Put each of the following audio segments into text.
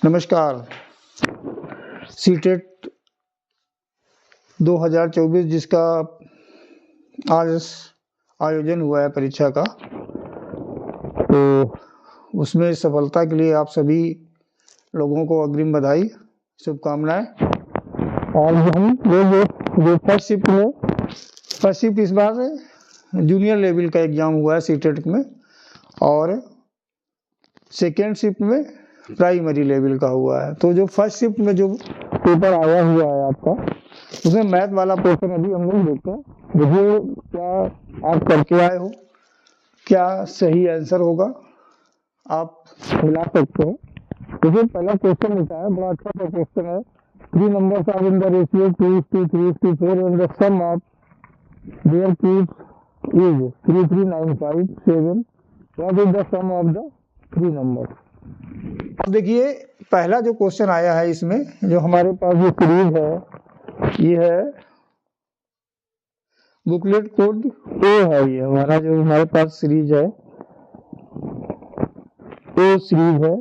नमस्कार। सीटेट 2024 जिसका आज आयोजन हुआ है परीक्षा का, तो उसमें सफलता के लिए आप सभी लोगों को अग्रिम बधाई, शुभकामनाएं। और हम जो फर्स्ट शिफ्ट इस बार जूनियर लेवल का एग्ज़ाम हुआ है सीटेट में, और सेकेंड शिफ्ट में प्राइमरी लेवल का हुआ है। तो जो फर्स्ट शिफ्ट में जो पेपर आया हुआ है आपका, उसमें मैथ वाला पोर्शन अभी हम लोग देखते हैं। देखिए क्या आप करके आए हो, क्या सही आंसर होगा, आप मिला सकते हो। देखिए पहला क्वेश्चन लिखा है, बड़ा अच्छा सा क्वेश्चन है। 3 numbers are in the ratio 2:3:4 and the sum of their cubes is 33957. What is the sum of the 3 numbers? अब देखिए पहला जो क्वेश्चन आया है, इसमें जो हमारे पास जो सीरीज है, ये है बुकलेट कोड ओ है। ये हमारा जो हमारे पास सीरीज है, ओ सीरीज है।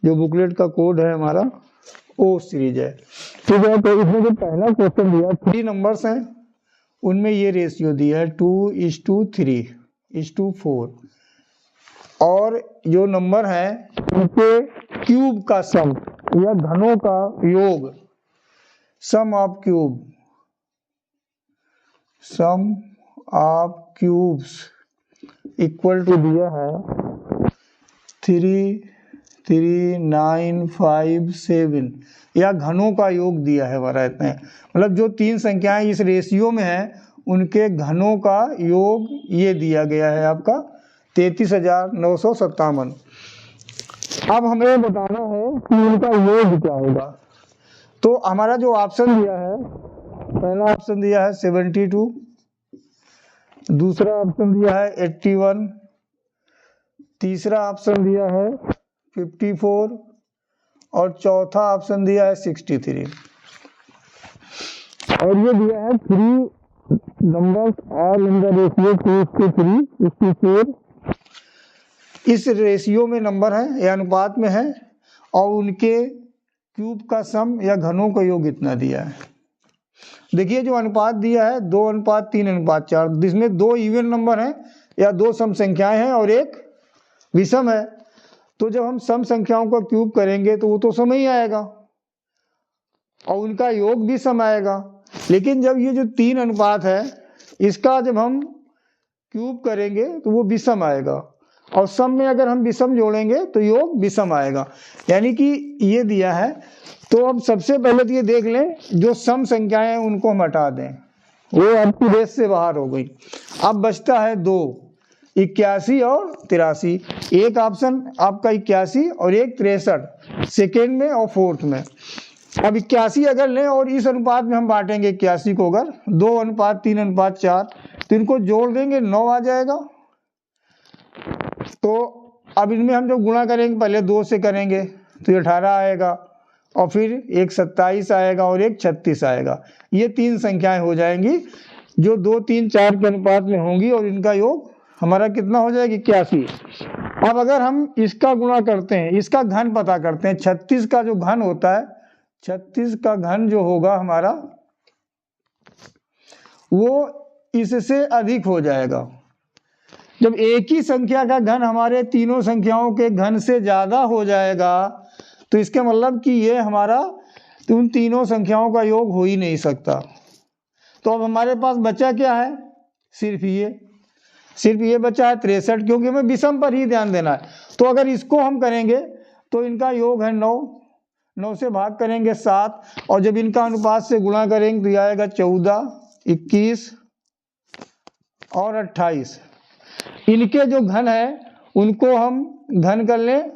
जो बुकलेट का कोड है हमारा ओ सीरीज है, ठीक है। तो इसमें जो पहला क्वेश्चन दिया, 3 नंबर्स हैं, उनमें ये रेशियो दिया है 2:3:4, और जो नंबर है उनके क्यूब का सम या घनों का योग, सम ऑफ क्यूब्स इक्वल टू दिया है 33957, या घनों का योग दिया है हमारा इतने। मतलब जो 3 संख्याएं इस रेशियो में है, उनके घनों का योग ये दिया गया है आपका 33,957। अब हमें बताना है कि उनका योग क्या होगा। तो हमारा जो ऑप्शन दिया है, पहला ऑप्शन दिया है 72, दूसरा ऑप्शन दिया है 81, तीसरा ऑप्शन दिया है 54, और चौथा ऑप्शन दिया है 63। और ये दिया है 3 numbers are in the ratio 2:3:4। इस रेशियो में नंबर है या अनुपात में है, और उनके क्यूब का सम या घनों का योग इतना दिया है। देखिए जो अनुपात दिया है 2:3:4, जिसमें 2 इवन नंबर हैं या 2 सम संख्याएं हैं और एक विषम है। तो जब हम सम संख्याओं का क्यूब करेंगे तो वो तो सम ही आएगा, और उनका योग भी सम आएगा। लेकिन जब ये जो 3 अनुपात है, इसका जब हम क्यूब करेंगे तो वो विषम आएगा, और सम में अगर हम विषम जोड़ेंगे तो योग विषम आएगा। यानी कि ये दिया है। तो अब सबसे पहले तो ये देख लें, जो सम संख्याएं हैं उनको हम हटा दें, वो आपकी रेस से बाहर हो गई। अब बचता है 2, 81 और 83। एक ऑप्शन आपका 81 और एक 63, सेकेंड में और फोर्थ में। अब 81 अगर लें और इस अनुपात में हम बांटेंगे 81 को, अगर 2:3:4, तो इनको जोड़ देंगे 9 आ जाएगा। तो अब इनमें हम जब गुणा करेंगे, पहले 2 से करेंगे तो ये 18 आएगा, और फिर एक 27 आएगा और एक 36 आएगा। ये 3 संख्याएं हो जाएंगी जो 2, 3, 4 के अनुपात में होंगी, और इनका योग हमारा कितना हो जाएगा 81। अब अगर हम इसका गुणा करते हैं, इसका घन पता करते हैं, 36 का जो घन होता है, 36 का घन जो होगा हमारा, वो इससे अधिक हो जाएगा। जब एक ही संख्या का घन हमारे तीनों संख्याओं के घन से ज़्यादा हो जाएगा, तो इसका मतलब कि ये हमारा उन तीनों संख्याओं का योग हो ही नहीं सकता। तो अब हमारे पास बचा क्या है, सिर्फ ये बचा है 63, क्योंकि हमें विषम पर ही ध्यान देना है। तो अगर इसको हम करेंगे तो इनका योग है 9 से भाग करेंगे 7, और जब इनका अनुपात से गुणा करेंगे तो आएगा 14, 21 और 28। इनके जो घन है उनको हम घन कर लें,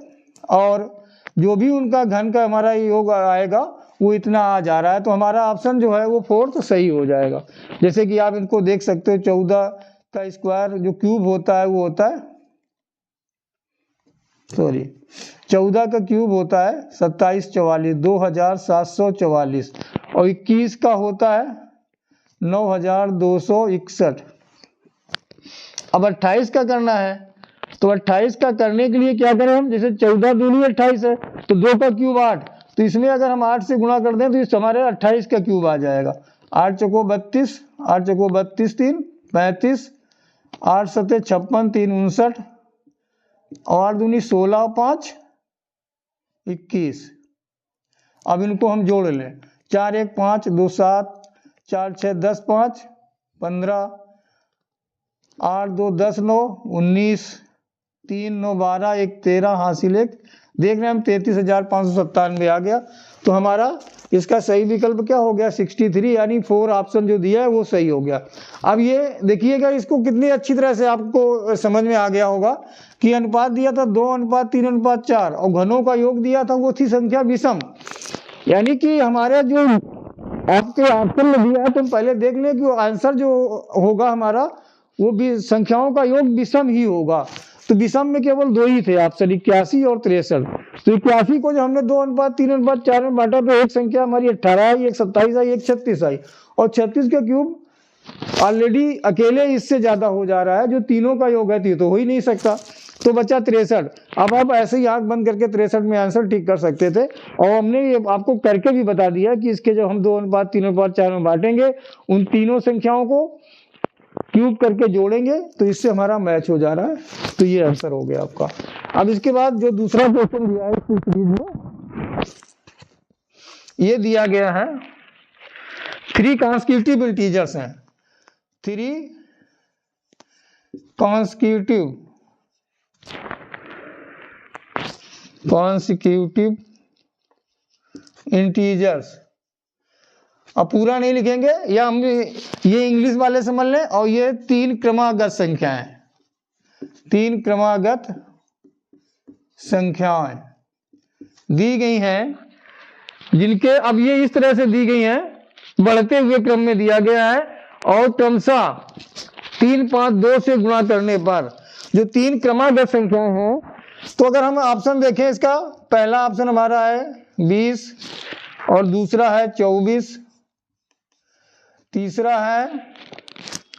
और जो भी उनका घन का हमारा योग आएगा वो इतना आ जा रहा है। तो हमारा ऑप्शन जो है वो फोर्थ सही हो जाएगा। जैसे कि आप इनको देख सकते हो, 14 का स्क्वायर जो क्यूब होता है वो होता है 14 का क्यूब होता है 2744, 2744, और 21 का होता है 9261। अब 28 का करना है तो 28 का करने के लिए क्या करें हम, जैसे 14 दूनी 28 है तो 2 का क्यूब 8, तो इसमें अगर हम 8 से गुणा कर दें तो इस हमारे 28 का क्यूब आ जाएगा। 8 चौको 32, 8 चौको 32 3 35, 8 सते 56 3 59 और 8 दूनी 16 और 5 21। अब इनको हम जोड़ लें, 4 1 5 2 7 4 6 10 5 15, 8 2 10 9 19, 3 9 12 1 13 हासिल 1, देख रहे हैं हम 33,597 आ गया। तो हमारा इसका सही विकल्प क्या हो गया 63, यानी 4 ऑप्शन जो दिया है वो सही हो गया। अब ये देखिएगा इसको कितनी अच्छी तरह से आपको समझ में आ गया होगा कि अनुपात दिया था 2:3:4 और घनों का योग दिया था वो थी संख्या विषम, यानी कि हमारे जो आपके ऑप्शन में दिया है तो पहले देख लें कि आंसर जो होगा हमारा वो भी संख्याओं का योग विषम ही होगा। तो विषम में केवल 2 ही थे ऑप्शन, 81 और 63। तो 81 को जो हमने 2:3:4 में बांटा तो एक संख्या हमारी 18 आई, एक 27 आई, एक 36 आई, और 36 का क्यूब ऑलरेडी अकेले इससे ज्यादा हो जा रहा है, जो तीनों का योग है तो हो ही नहीं सकता, तो बचा 63। अब आप ऐसे ही आंख बंद करके 63 में आंसर ठीक कर सकते थे, और हमने ये आपको करके भी बता दिया कि इसके जब हम 2:3:4 में बांटेंगे उन तीनों संख्याओं को क्यूब करके जोड़ेंगे तो इससे हमारा मैच हो जा रहा है, तो ये आंसर हो गया आपका। अब इसके बाद जो दूसरा क्वेश्चन दिया है इस सीरीज में, ये दिया गया है 3 कॉन्सेक्यूटिव इंटीजर्स हैं, 3 कॉन्सेक्यूटिव इंटीजर्स। अब पूरा नहीं लिखेंगे, या हम ये इंग्लिश वाले समझ लें, और ये 3 क्रमागत संख्याएं, 3 क्रमागत संख्याएं दी गई हैं, जिनके अब ये इस तरह से दी गई हैं, बढ़ते हुए क्रम में दिया गया है, और क्रमशः 3 5 2 से गुणा करने पर जो 3 क्रमागत संख्याएं हैं, तो अगर हम ऑप्शन देखें इसका, पहला ऑप्शन हमारा है 20 और दूसरा है 24, तीसरा है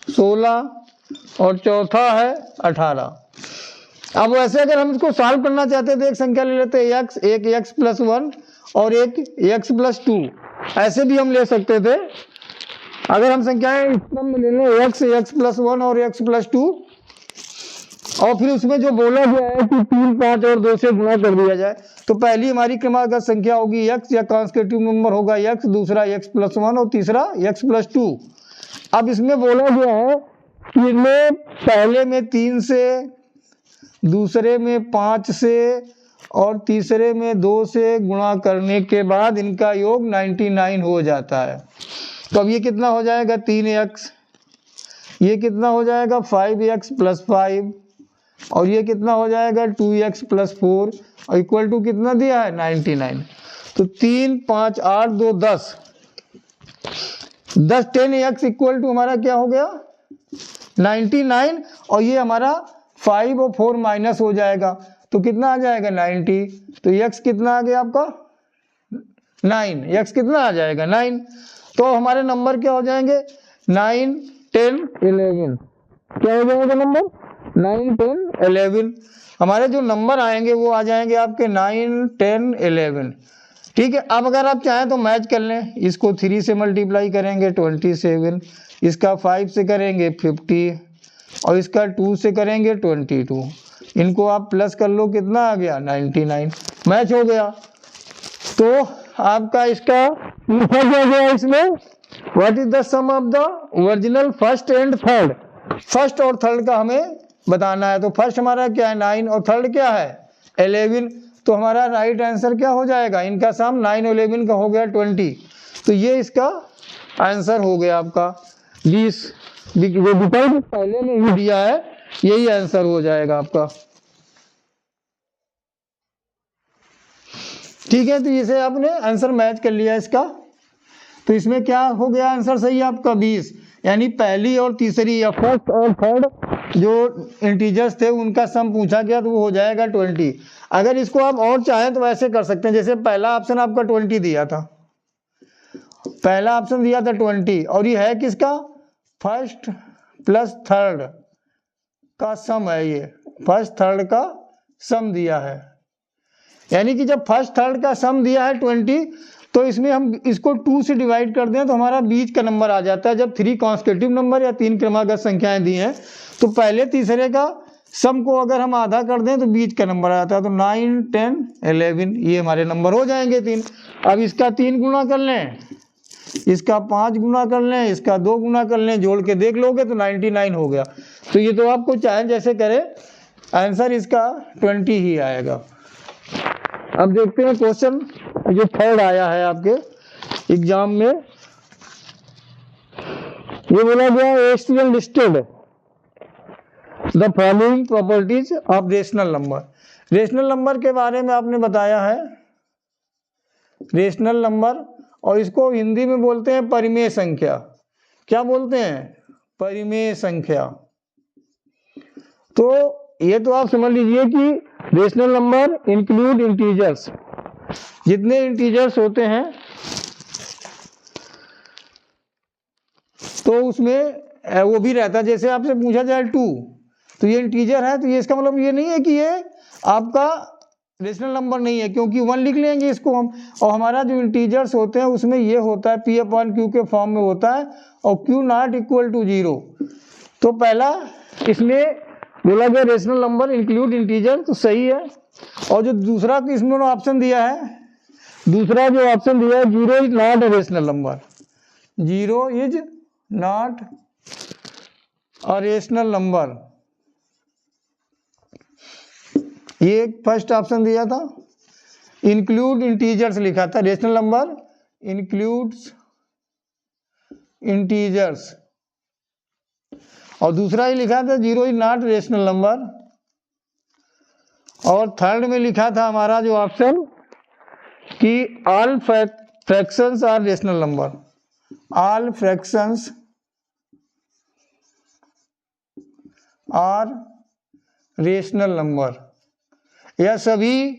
16 और चौथा है 18। अब वैसे अगर हम इसको सॉल्व करना चाहते तो एक संख्या ले लेते हैं x, एक x+1 और एक x+2, ऐसे भी हम ले सकते थे। अगर हम संख्याएं इस क्रम में ले लें x, x+1 और x+2, और फिर उसमें जो बोला गया है कि 3 5 और 2 से गुणा कर दिया जाए, तो पहली हमारी क्रमागत संख्या होगी x, या कॉन्सेक्यूटिव नंबर होगा x, दूसरा x+1 और तीसरा x+2। अब इसमें बोला गया है कि इनमें पहले में 3 से, दूसरे में 5 से और तीसरे में 2 से गुणा करने के बाद इनका योग 99 हो जाता है। तो अब ये कितना हो जाएगा 3x, ये कितना हो जाएगा 5x+5, और ये कितना हो जाएगा 2x+4, और इक्वल टू कितना दिया है 99। तो 3 5 8 2 10 10x इक्वल टू हमारा क्या हो गया 99, और ये हमारा 5 और 4 माइनस हो जाएगा तो कितना आ जाएगा 90। तो x कितना आ गया आपका 9, x कितना आ जाएगा 9। तो हमारे नंबर क्या हो जाएंगे 9 10 11, क्या हो जाएगा नंबर 9 10 11। हमारे जो नंबर आएंगे वो आ जाएंगे आपके 9 10 11। ठीक है। अब अगर आप चाहें तो मैच कर लें, इसको 3 से मल्टीप्लाई करेंगे 27, इसका 5 से करेंगे 50, और इसका 2 से करेंगे 22। इनको आप प्लस कर लो, कितना आ गया 99, मैच हो गया। तो आपका इसका लिखा गया इसमें what is the sum of the original first and third. First और थर्ड का हमें बताना है, तो फर्स्ट हमारा क्या है 9 और थर्ड क्या है 11। तो हमारा राइट आंसर क्या हो जाएगा, इनका सम 9 और 11 का हो गया 20। तो ये इसका आंसर हो गया आपका 20। जो विकल्प पहले में ही दिया है यही आंसर हो जाएगा आपका। ठीक है, तो इसे आपने आंसर मैच कर लिया इसका। तो इसमें क्या हो गया आंसर सही आपका 20, यानी पहली और तीसरी या फर्स्ट और थर्ड जो इंटीजर्स थे उनका सम पूछा गया तो वो हो जाएगा 20। अगर इसको आप और चाहें तो ऐसे कर सकते हैं, जैसे पहला ऑप्शन आपका 20 दिया था, पहला ऑप्शन दिया था 20, और ये है किसका फर्स्ट प्लस थर्ड का सम है ये फर्स्ट थर्ड का सम दिया है, यानी कि जब फर्स्ट थर्ड का सम दिया है 20, तो इसमें हम इसको 2 से डिवाइड कर दें तो हमारा बीच का नंबर आ जाता है। जब 3 कॉन्स्टिट्यूटिव नंबर या 3 क्रमागत संख्याएं दी हैं तो पहले तीसरे का सम को अगर हम आधा कर दें तो बीच का नंबर आ जाता है। तो 9, 10, 11 ये हमारे नंबर हो जाएंगे 3। अब इसका 3 गुना कर लें, इसका 5 गुना कर लें, इसका 2 गुना कर लें, जोड़ के देख लोगे तो 99 हो गया। तो ये तो आपको चाहे जैसे करें, आंसर इसका 20 ही आएगा। अब देखते हैं क्वेश्चन जो थर्ड आया है आपके एग्जाम में। ये बोला गया a student listed the following properties of rational number. Rational number के बारे में आपने बताया है, रेशनल नंबर, और इसको हिंदी में बोलते हैं परिमेय संख्या। क्या बोलते हैं? परिमेय संख्या। तो ये तो आप समझ लीजिए कि रेशनल नंबर इंक्लूड इंटीजर्स, जितने इंटीजर्स होते हैं तो उसमें वो भी रहता है। जैसे आपसे पूछा जाए 2, तो ये इंटीजर है, तो ये इसका मतलब ये नहीं है कि ये आपका रेशनल नंबर नहीं है, क्योंकि 1 लिख लेंगे इसको हम। और हमारा जो इंटीजर्स होते हैं उसमें ये होता है P/Q के फॉर्म में होता है, और Q नॉट इक्वल टू 0। तो पहला इसमें बोला गया रेशनल नंबर इंक्लूड इंटीजर, तो सही है। और जो दूसरा इसमें ऑप्शन दिया है, दूसरा जो ऑप्शन दिया है 0 is not a rational number, 0 is not a rational number, ये फर्स्ट ऑप्शन दिया था। इंक्लूड इंटीजर्स लिखा था, रेशनल नंबर इंक्लूड्स इंटीजर्स, और दूसरा ही लिखा था 0 इज नॉट रेशनल नंबर। और थर्ड में लिखा था हमारा जो ऑप्शन कि all fractions are rational number, all fractions are rational number, या सभी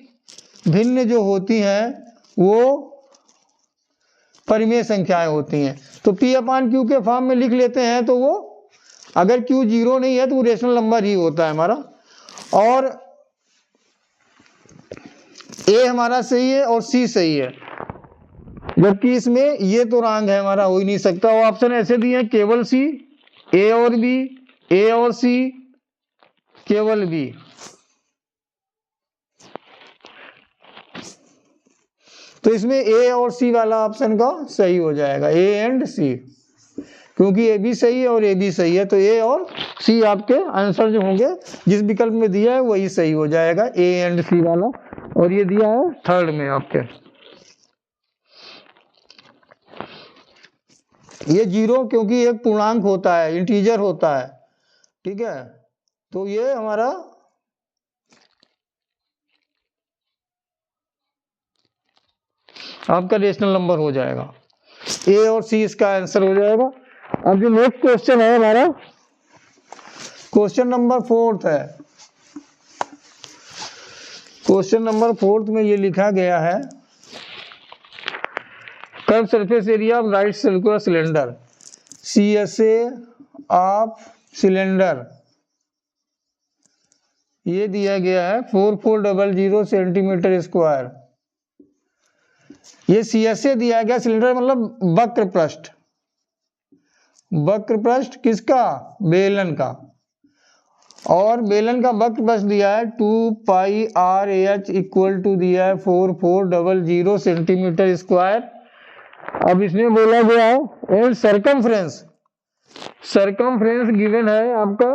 भिन्न जो होती हैं वो परिमेय संख्याएं होती हैं। तो P/Q के फॉर्म में लिख लेते हैं, तो वो अगर Q 0 नहीं है तो वो रेशनल नंबर ही होता है हमारा। और A हमारा सही है और C सही है, जबकि इसमें ये तो रॉन्ग है, हमारा हो ही नहीं सकता। वो ऑप्शन ऐसे दिए हैं केवल C, A और B, A और C, केवल B। तो इसमें A और C वाला ऑप्शन का सही हो जाएगा, A एंड C, क्योंकि A भी सही है और A भी सही है। तो A और C आपके आंसर जो होंगे, जिस विकल्प में दिया है वही सही हो जाएगा, A एंड C वाला। और ये दिया है थर्ड में आपके। ये 0 क्योंकि एक पूर्णांक होता है, इंटीजर होता है, ठीक है। तो ये हमारा आपका रेशनल नंबर हो जाएगा, A और C इसका आंसर हो जाएगा। अब जो नेक्स्ट क्वेश्चन है हमारा, क्वेश्चन नंबर 4 है। क्वेश्चन नंबर 4 में ये लिखा गया है, curve surface area of right circular cylinder, CSA of cylinder, ये दिया गया है 4400 सेंटीमीटर स्क्वायर। ये CSA दिया गया, सिलेंडर मतलब वक्र पृष्ठ, वक्र पृष्ठ किसका? बेलन का। और बेलन का वक्र पृष्ठ दिया है 2πRH इक्वल टू दिया है 4400 सेंटीमीटर स्क्वायर। अब इसमें बोला गया है एंड सरकमफ्रेंस, सरकमफ्रेंस गिवन है आपका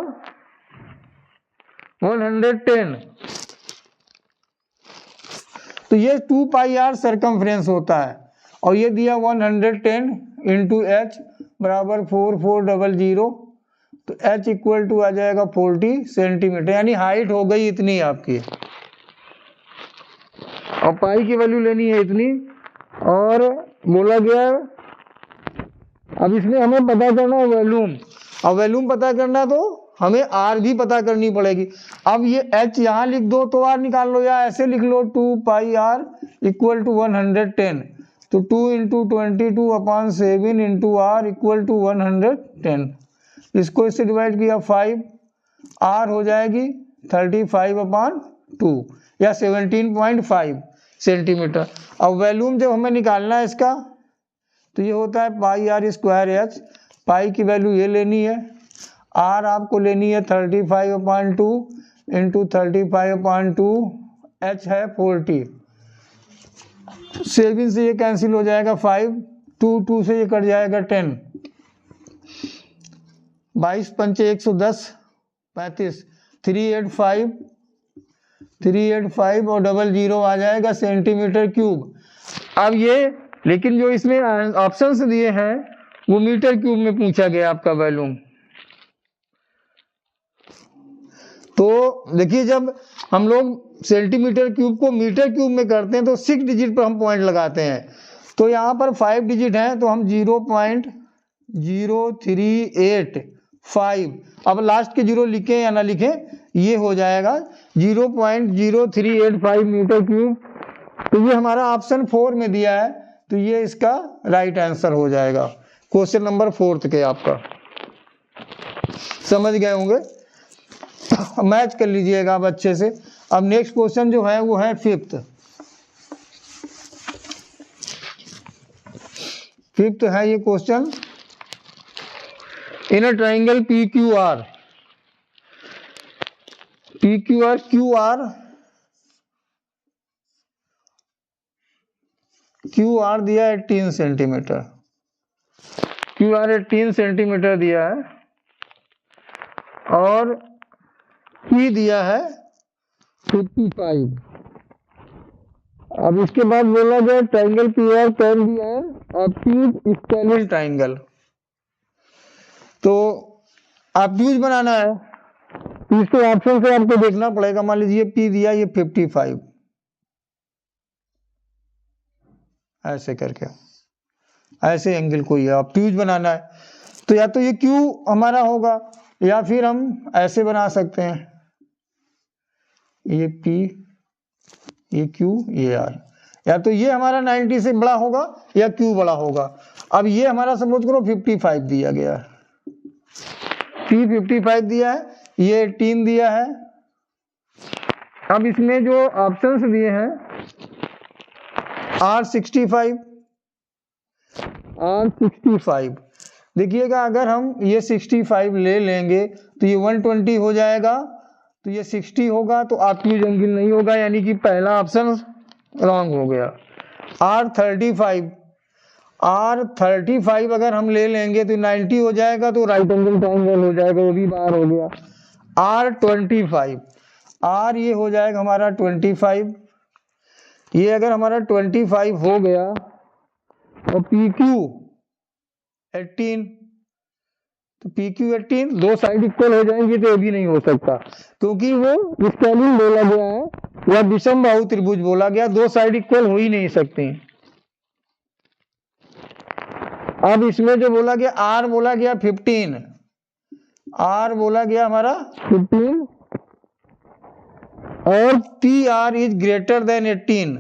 110। तो ये 2πR सरकमफ्रेंस होता है, और ये दिया 110 इंटू H बराबर 4400, तो H इक्वल टू आ जाएगा 40 सेंटीमीटर, यानी हाइट हो गई इतनी आपकी, और पाई की वैल्यू लेनी है इतनी। और बोला गया अब इसमें हमें पता करना है वॉल्यूम, और वॉल्यूम पता करना तो हमें R भी पता करनी पड़ेगी। अब ये H यहाँ लिख दो तो R निकाल लो, या ऐसे लिख लो 2πR इक्वल टू 110, तो 2 into 22/7 into R equal to 110। इसको इससे डिवाइड किया 5, R हो जाएगी 35/2 या 17.5 सेंटीमीटर। अब वॉल्यूम जब हमें निकालना है इसका तो ये होता है पाई आर स्क्वायर एच। पाई की वैल्यू ये लेनी है, आर आपको लेनी है 35/2 इंटू 35/2, एच है 40। 7 से ये कैंसिल हो जाएगा 5, 2 से ये कट जाएगा 10, 22 पंचे 110, 35, 385 और 00 आ जाएगा सेंटीमीटर क्यूब। अब ये लेकिन जो इसमें ऑप्शंस दिए हैं वो मीटर क्यूब में पूछा गया आपका वॉल्यूम। तो देखिए जब हम लोग सेंटीमीटर क्यूब को मीटर क्यूब में करते हैं तो 6 डिजिट पर हम पॉइंट लगाते हैं। तो यहाँ पर 5 डिजिट हैं तो हम 0.0385, अब लास्ट के 0 लिखें या ना लिखें ये हो जाएगा 0.0385 मीटर क्यूब। तो ये हमारा ऑप्शन 4 में दिया है, तो ये इसका राइट आंसर हो जाएगा क्वेश्चन नंबर 4 के। आपका समझ गए होंगे, मैच कर लीजिएगा आप अच्छे से। अब नेक्स्ट क्वेश्चन जो है वो है 5th है ये question. In a triangle PQR QR दिया 18 सेंटीमीटर, QR 18 सेंटीमीटर दिया है और P दिया है 55। अब इसके बाद बोला गया triangle PR can be an obtuse scalene triangle. तो ऑब्ट्यूज बनाना है तो इसके ऑप्शन से आपको देखना पड़ेगा। मान लीजिए P दिया ये 55, ऐसे करके ऐसे एंगल को ये ऑब्ट्यूज बनाना है। तो या तो ये Q हमारा होगा या फिर हम ऐसे बना सकते हैं, ये P, ये Q, ये R। या तो ये हमारा 90 से बड़ा होगा या Q बड़ा होगा। अब ये हमारा सपोज करो 55 दिया गया है, P 55 दिया है, ये 18 दिया है। अब इसमें जो ऑप्शंस दिए हैं R 65, देखिएगा अगर हम ये 65 ले लेंगे तो ये 120 हो जाएगा, तो ये 60 होगा, तो ऑब्ट्यूज एंगल नहीं होगा, यानी कि पहला ऑप्शन रॉन्ग हो गया। R 35 अगर हम ले लेंगे तो 90 हो जाएगा, तो राइट एंगल ट्रायंगल हो जाएगा, वो भी बाहर हो गया। R 25, R ये हो जाएगा हमारा 25, ये अगर हमारा 25 हो गया और PQ 18, तो PQ 18 दो साइड इक्वल हो जाएंगे, तो ये भी नहीं हो सकता क्योंकि वो स्केलिन बोला गया है या विषम बाहु त्रिभुज बोला गया, दो साइड इक्वल हो ही नहीं सकती। अब इसमें जो बोला गया R बोला गया 15, R बोला गया हमारा 15 और PR इज ग्रेटर देन 18,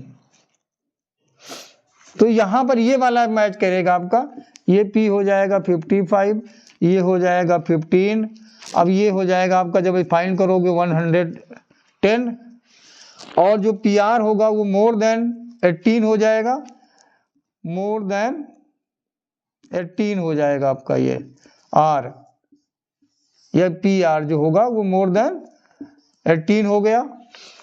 तो यहां पर ये वाला मैच करेगा आपका। ये P हो जाएगा 55, ये हो जाएगा 15, अब ये हो जाएगा आपका जब फाइंड करोगे 110, और जो PR होगा वो मोर देन 18 हो जाएगा, मोर देन 18 हो जाएगा आपका ये R, या PR जो होगा वो मोर देन 18 हो गया।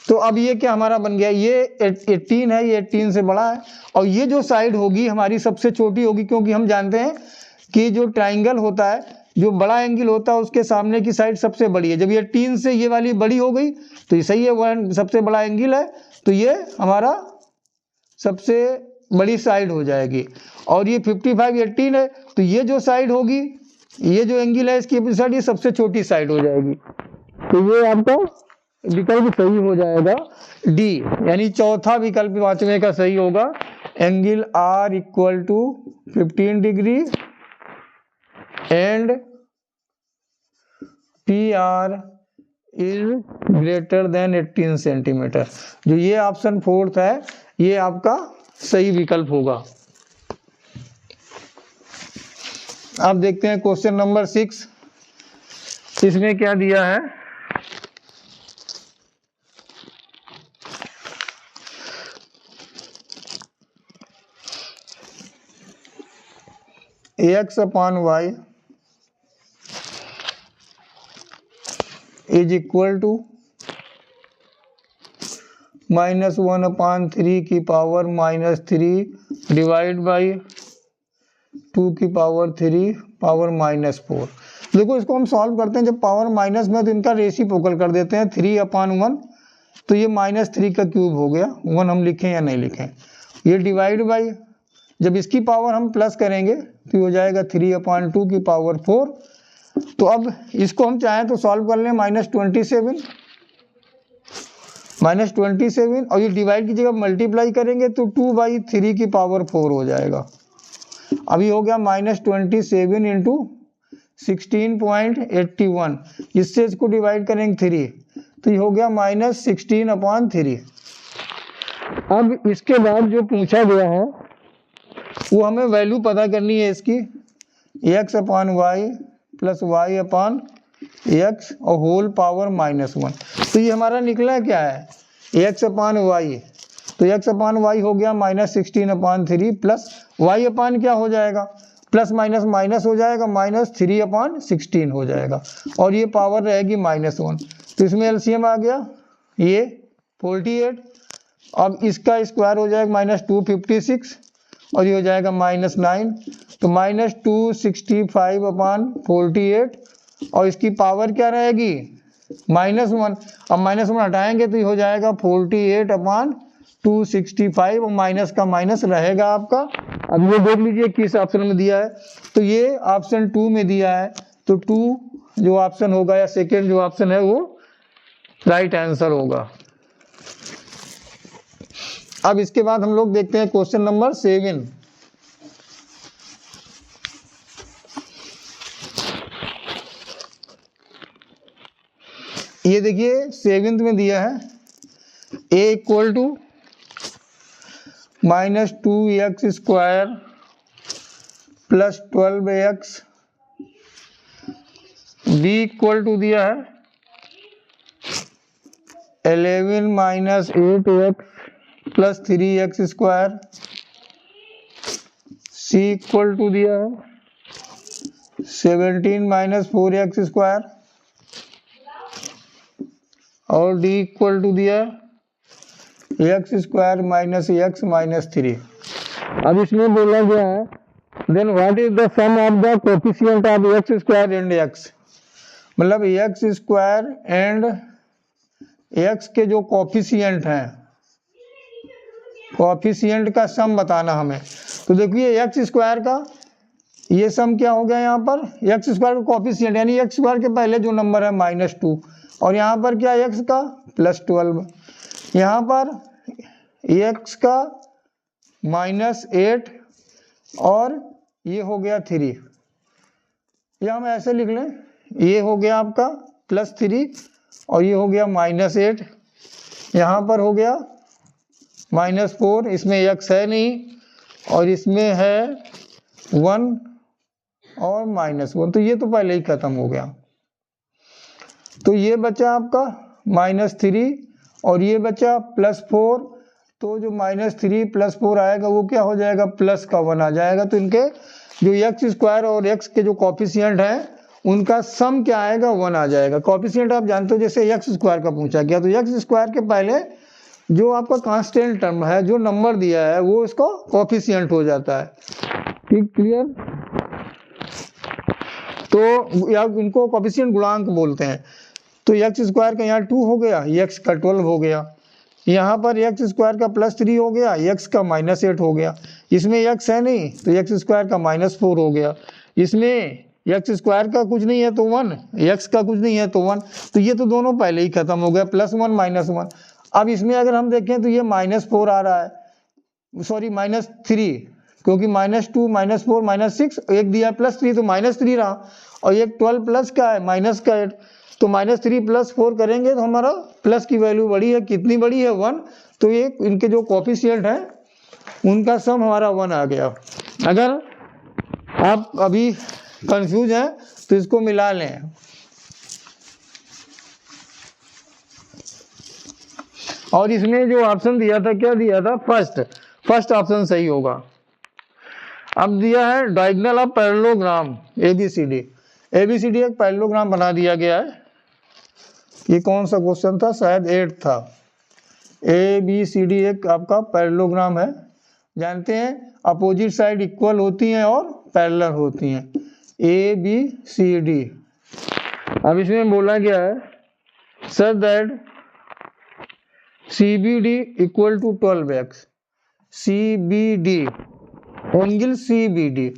तो अब ये क्या हमारा बन गया, ये 18 है, ये 18 से बड़ा है, और ये जो साइड होगी हमारी सबसे छोटी होगी, क्योंकि हम जानते हैं कि जो ट्राइंगल होता है, जो बड़ा एंगल होता है उसके सामने की साइड सबसे बड़ी है। जब ये 18 से ये वाली बड़ी हो गई तो ये सही है, वन सबसे बड़ा एंगल है, तो ये हमारा सबसे बड़ी साइड हो जाएगी। और ये 55 18 है, तो ये जो साइड होगी, ये जो एंगल है इसकी साइड, ये सबसे छोटी साइड हो जाएगी। तो ये आपका विकल्प सही हो जाएगा डी, यानी चौथा विकल्प पांचवें का सही होगा। Angle R equal to 15 degree and PR is greater than 18 centimetre. जो ये ऑप्शन 4 है ये आपका सही विकल्प होगा। आप देखते हैं क्वेश्चन नंबर 6, इसमें क्या दिया है। X upon y is equal to -1/3 की पावर -3 डिवाइड बाई 2 की पावर 3 पावर -4। देखो इसको हम सॉल्व करते हैं, जब पावर माइनस में तो इनका रेसिप्रोकल कर देते हैं 3/1, तो ये -3 का क्यूब हो गया। 1 हम लिखें या नहीं लिखें, ये डिवाइड बाई, जब इसकी पावर हम प्लस करेंगे तो ये हो जाएगा 3/2 की पावर 4। तो अब इसको हम चाहें तो सॉल्व कर लें, -27 और ये डिवाइड की जगह मल्टीप्लाई करेंगे तो 2/3 की पावर 4 हो जाएगा। अभी हो गया -27 इंटू 16.81, इससे इसको डिवाइड करेंगे 3 तो ये हो गया -16/3। अब इसके बाद जो पूछा गया है वो हमें वैल्यू पता करनी है इसकी, x upon y plus y upon x और होल पावर -1। तो ये हमारा निकला क्या है, x अपॉन वाई, तो x अपॉन वाई हो गया -16/3 प्लस y अपॉन क्या हो जाएगा, प्लस माइनस माइनस हो जाएगा, -3/16 हो जाएगा और ये पावर रहेगी -1। तो इसमें एलसीएम आ गया ये 48। अब इसका स्क्वायर हो जाएगा -256 और ये हो जाएगा -9, तो -265/48 और इसकी पावर क्या रहेगी -1। अब -1 हटाएंगे तो ये हो जाएगा 48/265 और माइनस का माइनस रहेगा आपका। अब ये देख लीजिए किस ऑप्शन में दिया है, तो ये ऑप्शन 2 में दिया है, तो 2 जो ऑप्शन होगा या सेकेंड जो ऑप्शन है वो राइट आंसर होगा। अब इसके बाद हम लोग देखते हैं क्वेश्चन नंबर 7। ये देखिए 7th में दिया है a equal to -2x² plus 12x, b equal to दिया है 11 - 8x plus 3x², c equal to दिया है 17 - 4x² और d इक्वल टू दिया x² - x - 3। अब इसमें बोला गया है then what is the sum of the coefficient of x² and x, मतलब x² एंड x के जो कोफिशिएंट हैं, कोफिशिएंट का सम बताना हमें। तो देखिए x² का ये सम क्या हो गया, यहाँ पर x² का कोफिशिएंट यानी x² के पहले जो नंबर है -2 और यहाँ पर क्या x का +12, यहाँ पर x का -8 और ये हो गया 3, या हम ऐसे लिख लें, ये हो गया आपका +3 और ये हो गया -8, यहाँ पर हो गया -4, इसमें x है नहीं और इसमें है 1 और -1, तो ये तो पहले ही खत्म हो गया। तो ये बचा आपका -3 और ये बचा +4, तो जो -3 + 4 आएगा वो क्या हो जाएगा, प्लस का 1 आ जाएगा। तो इनके जो x² और x के जो कोफिशिएंट हैं उनका सम क्या आएगा, 1 आ जाएगा। कोफिशिएंट आप जानते हो जैसे x² का पूछा गया, तो x² के पहले जो आपका कांस्टेंट टर्म है, जो नंबर दिया है वो इसको कोफिशिएंट हो जाता है। ठीक, क्लियर। तो या इनको कोफिशिएंट गुणांक बोलते हैं। तो x² का यहाँ 2 हो गया, x का 12 हो गया, यहाँ पर x² का +3 हो गया, x का -8 हो गया, इसमें x है नहीं तो x² का -4 हो गया, इसमें x² का कुछ नहीं है तो 1, x का कुछ नहीं है तो 1, तो ये तो दोनों पहले ही खत्म हो गया, +1 -1। अब इसमें अगर हम देखें तो ये -4 आ रहा है, सॉरी -3, क्योंकि -2 -4 -6 एक दिया +3 तो -3 रहा और एक 12 प्लस का है -8, तो -3 + 4 करेंगे तो हमारा प्लस की वैल्यू बड़ी है, कितनी बड़ी है 1, तो ये इनके जो कोफिशिएंट है उनका सम हमारा 1 आ गया। अगर आप अभी कंफ्यूज हैं तो इसको मिला लें। और इसमें जो ऑप्शन दिया था क्या दिया था, फर्स्ट ऑप्शन सही होगा। अब दिया है diagonal of parallelogram ABCD। ABCD एक पैरेललोग्राम बना दिया गया है। ये कौन सा क्वेश्चन था, शायद 8 था। ABCD एक आपका पैरेललोग्राम है। जानते हैं अपोजिट साइड इक्वल होती हैं और पैरेलल होती हैं। ABCD। अब इसमें बोला गया है such that CBD equal to 12x। CBD angle CBD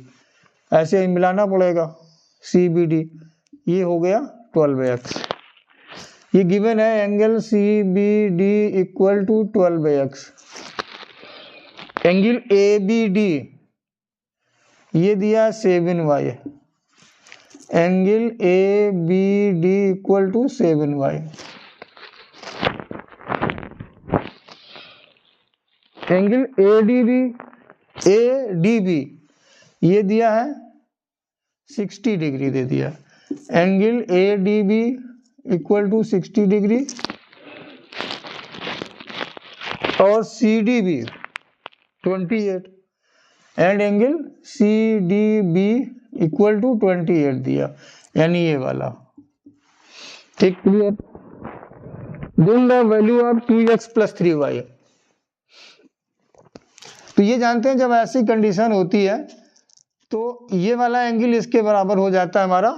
ऐसे ही मिलाना पड़ेगा। CBD ये हो गया 12x। ये गिवन है angle CBD equal to 12x। Angle ABD ये दिया 7y। Angle ABD equal to 7y। Angle ADB ये दिया है 60 डिग्री दे दिया। Angle ADB equal to 60 degree और CDB 28 and angle CDB equal to 28 दिया, यानी ये वाला। ठीक, clear. Then the value of 2x plus 3y। तो ये जानते हैं जब ऐसी कंडीशन होती है तो ये वाला एंगल इसके बराबर हो जाता है हमारा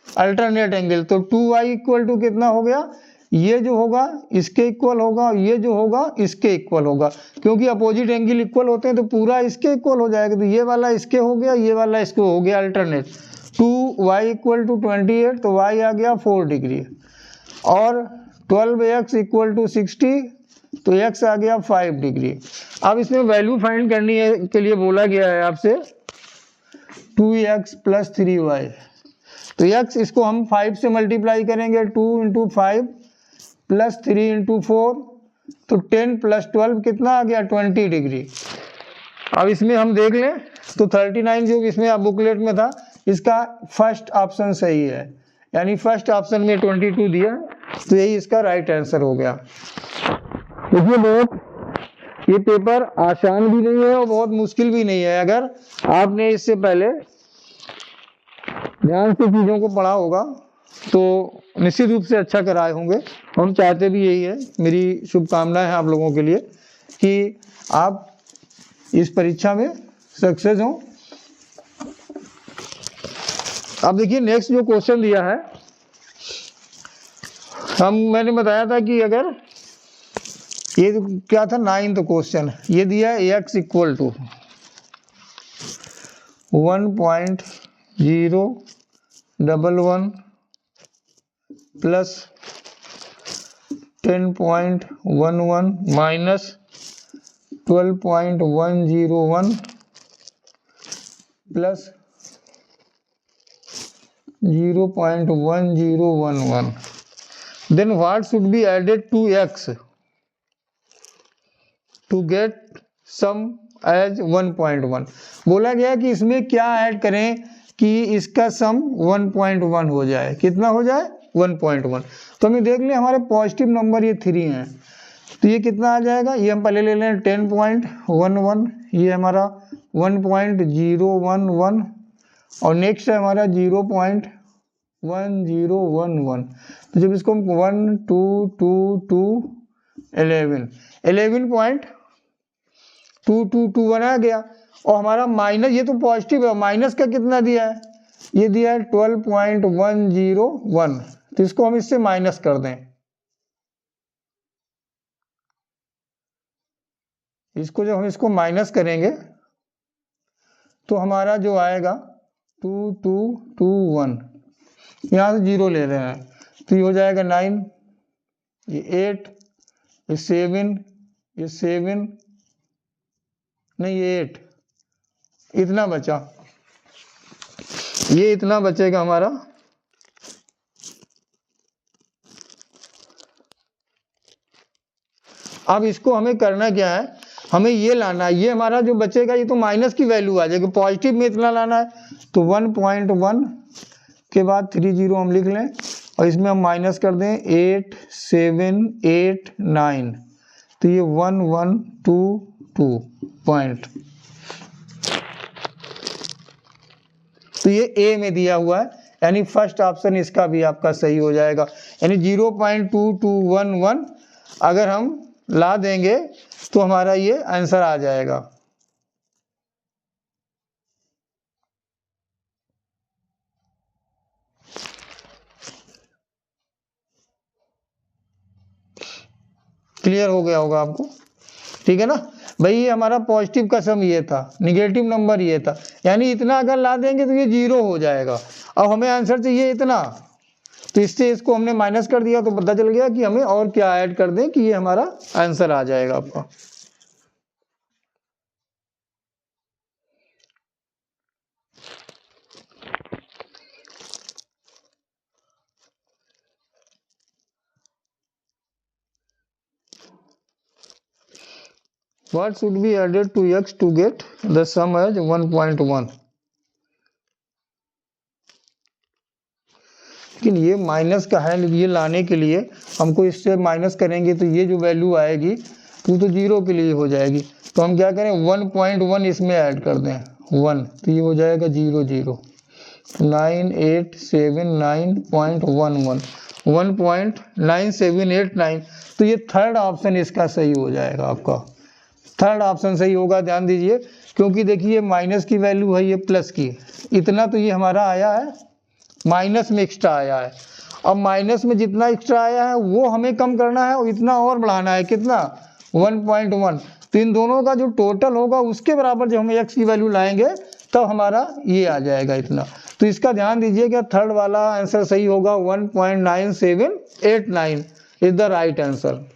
अल्टरनेट एंगल। तो 2y इक्वल टू कितना हो गया, ये जो होगा इसके इक्वल होगा, ये जो होगा इसके इक्वल होगा, क्योंकि अपोजिट एंगल इक्वल होते हैं तो पूरा इसके इक्वल हो जाएगा। तो ये वाला इसके हो गया, ये वाला इसको हो गया अल्टरनेट। 2y इक्वल टू 28 तो y आ गया 4 डिग्री और 12x इक्वल टू 60 तो x आ गया 5 डिग्री। अब इसमें वैल्यू फाइंड करनी है के लिए बोला गया है आपसे 2x प्लस 3y। तो x इसको हम 5 से मल्टीप्लाई करेंगे, 2 इंटू 5 प्लस 3 इंटू 4 तो 10 प्लस 12 कितना आ गया 20 डिग्री। अब इसमें हम देख लें तो 39 जो इसमें आप बुकलेट में था इसका फर्स्ट ऑप्शन सही है, यानी फर्स्ट ऑप्शन में 22 दिया, तो यही इसका राइट आंसर हो गया। देखिए बहुत ये पेपर आसान भी नहीं है और बहुत मुश्किल भी नहीं है। अगर आपने इससे पहले ध्यान से चीज़ों को पढ़ा होगा तो निश्चित रूप से अच्छा कराए होंगे। हम चाहते भी यही है, मेरी शुभकामनाएं हैं आप लोगों के लिए कि आप इस परीक्षा में सक्सेस हों। अब देखिए नेक्स्ट जो क्वेश्चन दिया है, मैंने बताया था कि अगर ये क्या था 9th क्वेश्चन, ये दिया है x equal to 1.011 plus 10.11 minus 12.101 plus 0.1011। Then what should be added to x to get sum as 1.1। बोला गया कि इसमें क्या ऐड करें कि इसका सम 1.1 हो जाए। कितना हो जाए 1.1। तो हमें देख लें हमारे पॉजिटिव नंबर ये 3 हैं, तो ये कितना आ जाएगा, ये हम पहले ले लें 10.11, ये हमारा 1.011 और नेक्स्ट है हमारा 0.1011। तो जब इसको हम 1 2 2 2 11.222 आ गया और हमारा माइनस, ये तो पॉजिटिव है, माइनस का कितना दिया है, ये दिया है 12.101। तो इसको हम इससे माइनस कर दें, इसको जब हम इसको माइनस करेंगे तो हमारा जो आएगा 2221, यहाँ से 0 ले रहे हैं तो ये हो जाएगा 9, ये 8, ये 7, ये 7 नहीं ये 8, इतना बचा, ये इतना बचेगा हमारा। अब इसको हमें करना क्या है, हमें ये लाना है, ये हमारा जो बचेगा ये तो माइनस की वैल्यू आ जाएगी, पॉजिटिव में इतना लाना है। तो 1.1 के बाद 30 हम लिख लें और इसमें हम माइनस कर दें 8 7 8 9, तो ये 1122 पॉइंट। तो ये ए में दिया हुआ है, यानी फर्स्ट ऑप्शन इसका भी आपका सही हो जाएगा। यानी 0.2211 अगर हम ला देंगे तो हमारा ये आंसर आ जाएगा। क्लियर हो गया होगा आपको, ठीक है ना भाई। ये हमारा पॉजिटिव का सम ये था, निगेटिव नंबर ये था, यानी इतना अगर ला देंगे तो ये 0 हो जाएगा। अब हमें आंसर चाहिए इतना, तो इससे इसको हमने माइनस कर दिया, तो पता चल गया कि हमें और क्या ऐड कर दें कि ये हमारा आंसर आ जाएगा आपका। What should be added to x to get the sum as 1.1? लेकिन ये माइनस का है, ये लाने के लिए हमको इससे माइनस करेंगे तो ये जो वैल्यू आएगी तो 0 के लिए हो जाएगी। तो हम क्या करें, 1.1 इसमें ऐड कर दें, 1, तो ये हो जाएगा 0 0 9879111 1.9789। तो ये थर्ड ऑप्शन इसका सही हो जाएगा आपका, थर्ड ऑप्शन सही होगा। ध्यान दीजिए, क्योंकि देखिए माइनस की वैल्यू है ये प्लस की, इतना तो ये हमारा आया है, माइनस में एक्स्ट्रा आया है। अब माइनस में जितना एक्स्ट्रा आया है वो हमें कम करना है और इतना और बढ़ाना है, कितना, 1.1। तो इन दोनों का जो टोटल होगा उसके बराबर जब हम एक्स की वैल्यू लाएंगे तब हमारा ये आ जाएगा इतना। तो इसका ध्यान दीजिए कि थर्ड वाला आंसर सही होगा, 1.9789 इज द राइट आंसर।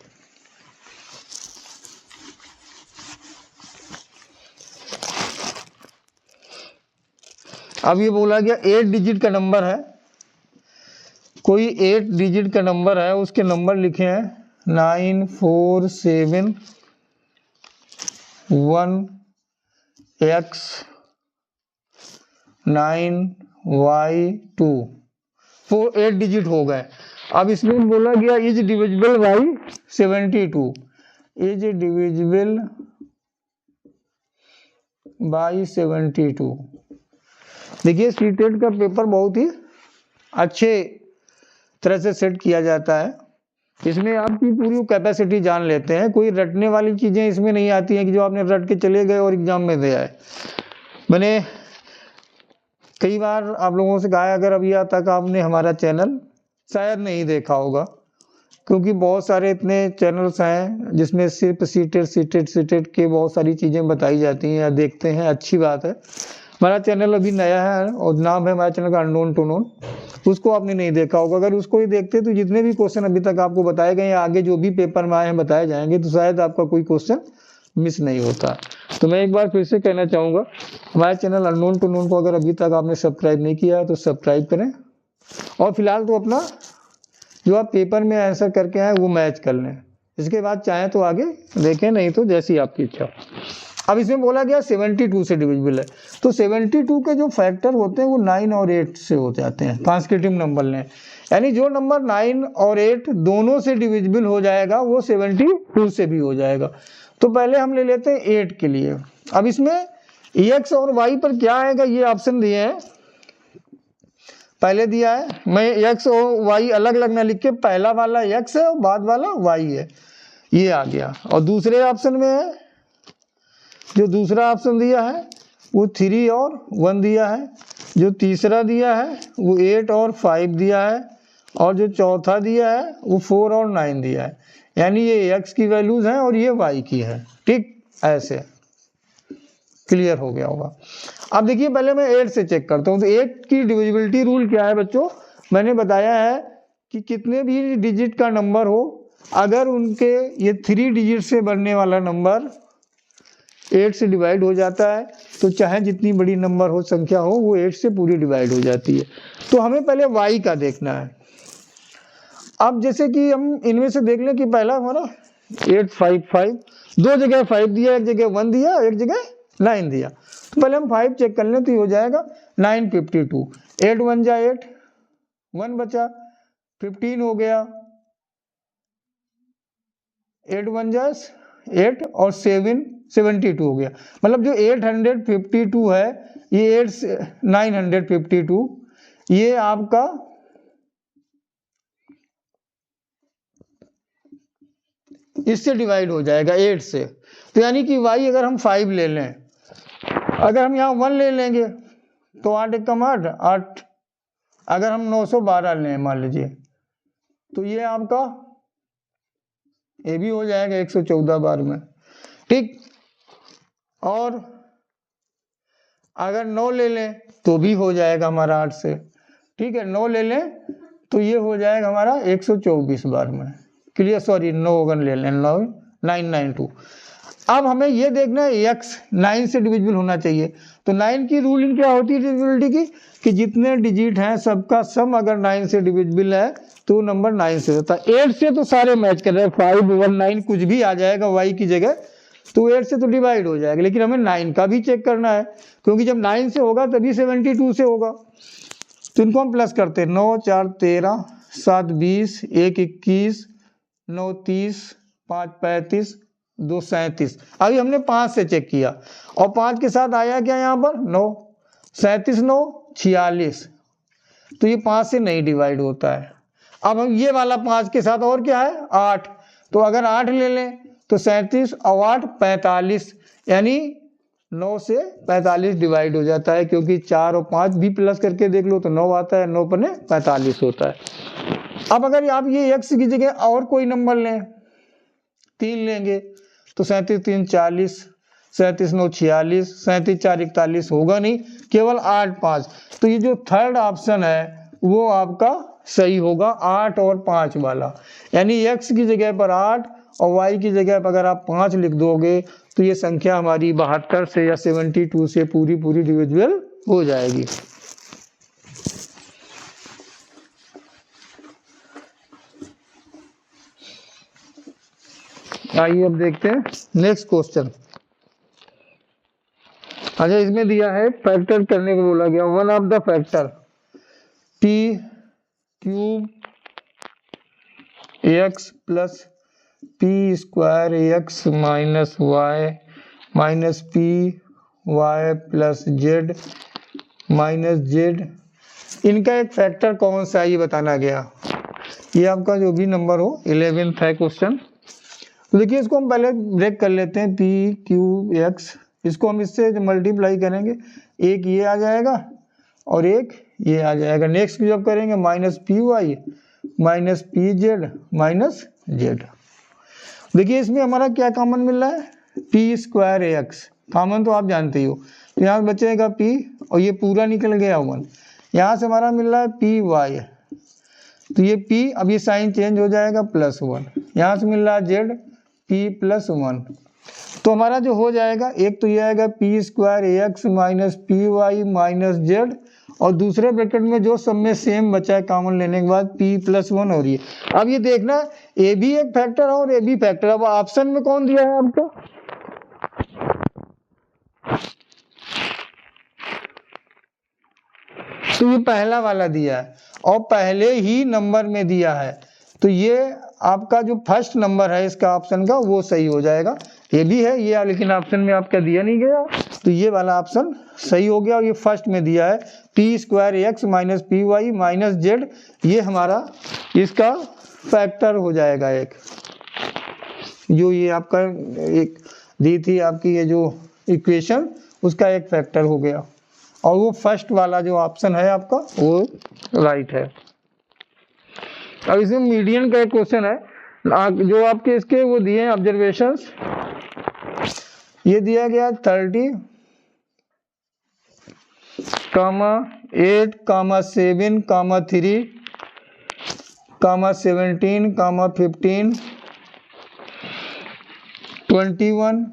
अब ये बोला गया 8 डिजिट का नंबर है, कोई 8 डिजिट का नंबर है, उसके नंबर लिखे हैं 947 1 x 9 y 2, 8 डिजिट हो गए। अब इसमें बोला गया is divisible by 72, is divisible by 72। देखिए सीटेट का पेपर बहुत ही अच्छे तरह से सेट किया जाता है, इसमें आपकी पूरी कैपेसिटी जान लेते हैं, कोई रटने वाली चीज़ें इसमें नहीं आती हैं कि जो आपने रट के चले गए और एग्जाम में दे आए। मैंने कई बार आप लोगों से कहा, अगर अभी तक आपने हमारा चैनल शायद नहीं देखा होगा, क्योंकि बहुत सारे इतने चैनल्स हैं जिसमें सिर्फ सीटेट के बहुत सारी चीज़ें बताई जाती हैं या देखते हैं, अच्छी बात है। हमारा चैनल अभी नया है और नाम है हमारे चैनल का अननोन टू नोन, उसको आपने नहीं देखा होगा। अगर उसको ही देखते तो जितने भी क्वेश्चन अभी तक आपको बताए गए या आगे जो भी पेपर में आए हैं बताए जाएंगे, तो शायद आपका कोई क्वेश्चन मिस नहीं होता। तो मैं एक बार फिर से कहना चाहूँगा, हमारे चैनल अननोन टू नोन को अगर अभी तक आपने सब्सक्राइब नहीं किया है तो सब्सक्राइब करें, और फिलहाल तो अपना जो आप पेपर में आंसर करके आए वो मैच कर लें, इसके बाद चाहें तो आगे देखें, नहीं तो जैसी आपकी इच्छा। अब इसमें बोला गया 72 से डिविजिबल है, तो 72 के जो फैक्टर होते हैं वो 9 और 8 से हो जाते हैं कॉन्सेक्यूटिव नंबर लें, यानी जो नंबर 9 और 8 दोनों से डिविजिबल हो जाएगा वो 72 से भी हो जाएगा। तो पहले हम ले लेते हैं 8 के लिए। अब इसमें x और y पर क्या आएगा ये ऑप्शन दिए हैं, पहले दिया है, मैं x और y अलग अलग ना लिख के पहला वाला x है और बाद वाला y है, ये आ गया। और दूसरे ऑप्शन में है, जो दूसरा ऑप्शन दिया है वो 3 और 1 दिया है, जो तीसरा दिया है वो 8 और 5 दिया है, और जो चौथा दिया है वो 4 और 9 दिया है। यानी ये x की वैल्यूज हैं और ये y की है, ठीक, ऐसे क्लियर हो गया होगा। अब देखिए पहले मैं 8 से चेक करता हूँ। तो 8 की डिविजिबिलिटी रूल क्या है बच्चों, मैंने बताया है कि कितने भी डिजिट का नंबर हो, अगर उनके ये 3 डिजिट से बनने वाला नंबर 8 से डिवाइड हो जाता है तो चाहे जितनी बड़ी नंबर हो, संख्या हो, वो 8 से पूरी डिवाइड हो जाती है। तो हमें पहले y का देखना है। अब जैसे कि हम इनमें से देख लें कि पहला हमारा 855, दो जगह 5 दिया, एक जगह 1 दिया, एक जगह 9 दिया। तो पहले हम 5 चेक कर लें, तो ये हो जाएगा 952। 8 1 जा 8, 1 बचा, 15 हो गया, 8 1 जा 8 और 7 72 हो गया। मतलब जो 852 है ये 952 ये आपका इससे डिवाइड हो जाएगा 8 से। तो यानी कि y अगर हम 5 ले लें, अगर हम यहाँ 1 ले लेंगे तो 8 एकम 8, अगर हम 912 लें मान लीजिए तो ये आपका ये भी हो जाएगा 114 बार में, ठीक। और अगर 9 ले लें तो भी हो जाएगा हमारा 8 से, ठीक है। 9 ले लें तो ये हो जाएगा हमारा 124 बार में, क्लियर। सॉरी 9 ले लें 992। अब हमें ये देखना है x 9 से डिविजिबल होना चाहिए। तो 9 की रूलिंग क्या होती है डिविजिबिलिटी की, कि जितने डिजिट हैं सबका सम अगर 9 से डिविजिबल है तो नंबर 9 से होता है। 8 से तो सारे मैच कर रहे हैं, 5 1 9 कुछ भी आ जाएगा y की जगह, तो 8 से तो डिवाइड हो जाएगा। लेकिन हमें 9 का भी चेक करना है, क्योंकि जब 9 से होगा तभी 72 से होगा। तो इनको हम प्लस करते हैं, 9 4 13, 7 20, 1 21, 9 30, 5 35, 2 37। अभी हमने 5 से चेक किया और 5 के साथ आया क्या यहाँ पर 9, 37 9 46, तो ये 5 से नहीं डिवाइड होता है। अब हम ये वाला 5 के साथ और क्या है 8, तो अगर 8 ले लें तो 37 और 8 45, यानी 9 से 45 डिवाइड हो जाता है, क्योंकि 4 और 5 भी प्लस करके देख लो तो 9 आता है, 9 पने 45 होता है। अब अगर आप ये x की जगह और कोई नंबर लें, 3 लेंगे तो 37 3 40, 37 9 46, 37 4 41 होगा नहीं, केवल 8 5। तो ये जो थर्ड ऑप्शन है वो आपका सही होगा, 8 और 5 वाला। यानी x की जगह पर 8 और y की जगह पर अगर आप 5 लिख दोगे तो ये संख्या हमारी 72 से या 72 से पूरी डिविजिबल हो जाएगी। आइए अब देखते हैं नेक्स्ट क्वेश्चन। अच्छा, इसमें दिया है फैक्टर करने को बोला गया, one of the factor p cube x plus p square x minus y minus p y plus z minus z, इनका एक फैक्टर कौन सा है ये बताना गया। ये आपका जो भी नंबर हो 11th है क्वेश्चन। तो देखिए इसको हम पहले ब्रेक कर लेते हैं, p क्यूब x, इसको हम इससे मल्टीप्लाई करेंगे, एक ये आ जाएगा और एक ये आ जाएगा। नेक्स्ट जब करेंगे minus p y minus p z minus z. देखिए इसमें हमारा क्या कॉमन मिल रहा है, पी स्क्वायर एक्स कॉमन तो आप जानते ही हो, तो यहाँ बचेगा p और ये पूरा निकल गया 1। यहाँ से हमारा मिल रहा है पी वाई, तो ये p अब ये साइन चेंज हो जाएगा +1। यहाँ से मिल रहा है z p +1, तो हमारा जो हो जाएगा एक तो ये आएगा p square x minus p y minus z, और दूसरे ब्रैकेट में जो सब में सेम बचा है कॉमन लेने के बाद p+1 हो रही है। अब ये देखना ए भी एक फैक्टर है और ए भी फैक्टर। अब ऑप्शन में कौन दिया है आपको, तो ये पहला वाला दिया है और पहले ही नंबर में दिया है, तो ये आपका जो फर्स्ट नंबर है इसका ऑप्शन का वो सही हो जाएगा। ये भी है ये, लेकिन ऑप्शन में आपका दिया नहीं गया, तो ये वाला ऑप्शन सही हो गया। और ये फर्स्ट में दिया है p square x minus p y minus z, ये हमारा इसका फैक्टर हो जाएगा एक, जो ये आपका एक दी थी आपकी ये जो इक्वेशन उसका एक फैक्टर हो गया, और वो फर्स्ट वाला जो ऑप्शन है आपका वो राइट है। अब इसमें मीडियन का एक क्वेश्चन है, जो आपके इसके वो दिए हैं ऑब्जर्वेशंस, ये दिया गया 30, 8, 7, 3, 17, 15, 21,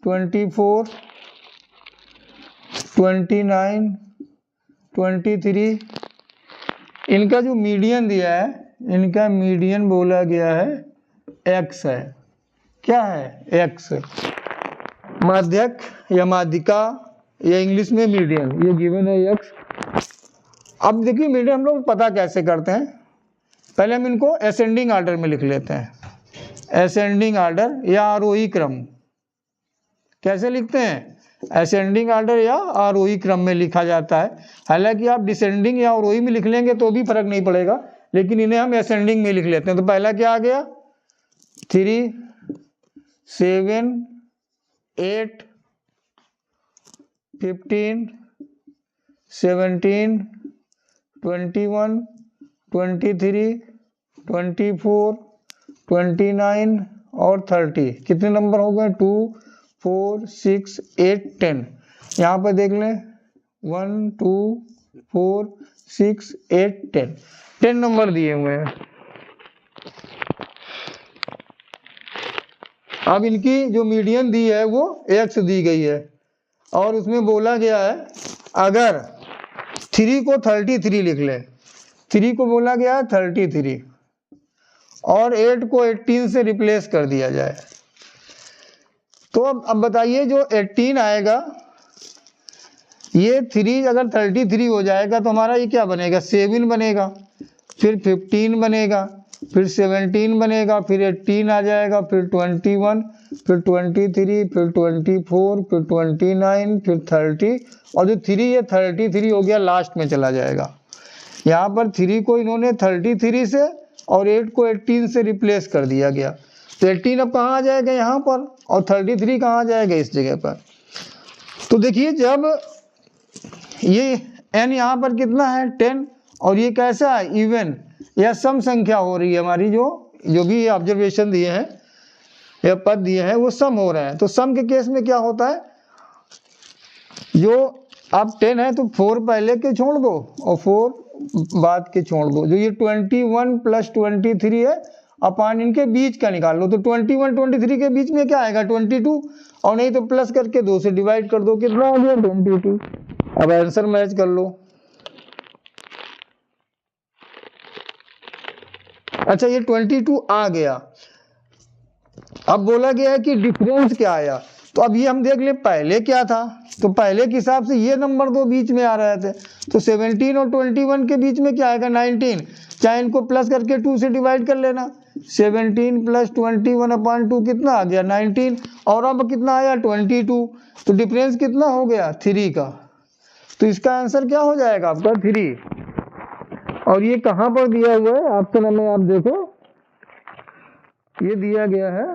24, 29, 23। इनका जो मीडियन दिया है, इनका मीडियन बोला गया है x है। क्या है x, माध्यक या माध्यिका या इंग्लिश में मीडियन, ये गिवन है x। अब देखिए मीडियन हम लोग पता कैसे करते हैं, पहले हम इनको असेंडिंग ऑर्डर में लिख लेते हैं। असेंडिंग आर्डर या आरोही क्रम। कैसे लिखते हैं? असेंडिंग आर्डर या आरोही क्रम में लिखा जाता है। हालांकि आप डिसेंडिंग या आरोही में लिख लेंगे तो भी फर्क नहीं पड़ेगा, लेकिन इन्हें हम असेंडिंग में लिख लेते हैं। तो पहला क्या आ गया? 3, 7, 8, 15, 17, 21, 23, 24, 29 और 30। कितने नंबर हो गए? 2, 4, 6, 8, 10। यहाँ पर देख लें 1, 2, 4, 6, 8, 10। 10 नंबर दिए हुए हैं। अब इनकी जो मीडियन दी है वो x दी गई है और उसमें बोला गया है अगर 3 को 33 लिख ले, 3 को बोला गया है 33 और 8 को 18 से रिप्लेस कर दिया जाए। तो अब बताइए जो 18 आएगा, ये 3 अगर 33 हो जाएगा तो हमारा ये क्या बनेगा? 7 बनेगा, फिर 15 बनेगा, फिर 17 बनेगा, फिर 18 आ जाएगा, फिर 21, फिर 23, फिर 24, फिर 29, फिर 30 और जो 3 ये 33 हो गया लास्ट में चला जाएगा। यहाँ पर 3 को इन्होंने 33 से और 8 को 18 से रिप्लेस कर दिया गया। तो 18 अब कहाँ आ जाएगा? यहाँ पर। और 33 कहाँ आ जाएगा? इस जगह पर। तो देखिए जब ये n यहाँ पर कितना है? 10 और ये कैसा है? इवन या सम संख्या हो रही है हमारी। जो भी ऑब्जर्वेशन दिए हैं या पद दिए हैं वो सम हो रहे हैं। तो सम के केस में क्या होता है? जो अब 10 है तो 4 पहले के छोड़ दो और 4 बाद के छोड़ दो। जो ये 21 + 23 है अपान इनके बीच का निकाल लो। तो 21 23 के बीच में क्या आएगा? 22 और नहीं तो प्लस करके 2 से डिवाइड कर दो। कितना आ गया? 22। अब आंसर मैच कर लो। अच्छा ये 22 आ गया। अब बोला गया है कि डिफरेंस क्या आया। तो अब ये हम देख ले पहले क्या था। तो पहले के हिसाब से ये नंबर दो बीच में आ रहे थे। तो 17 और 21 के बीच में क्या आएगा? 19। चाहे इनको प्लस करके 2 से डिवाइड कर लेना। 17 + 21/2 कितना आ गया? 19। और अब कितना आया? 22। तो डिफरेंस कितना हो गया? 3 का। तो इसका आंसर क्या हो जाएगा आपका? 3। और ये कहाँ पर दिया हुआ है? ऑप्शन में आप देखो ये दिया गया है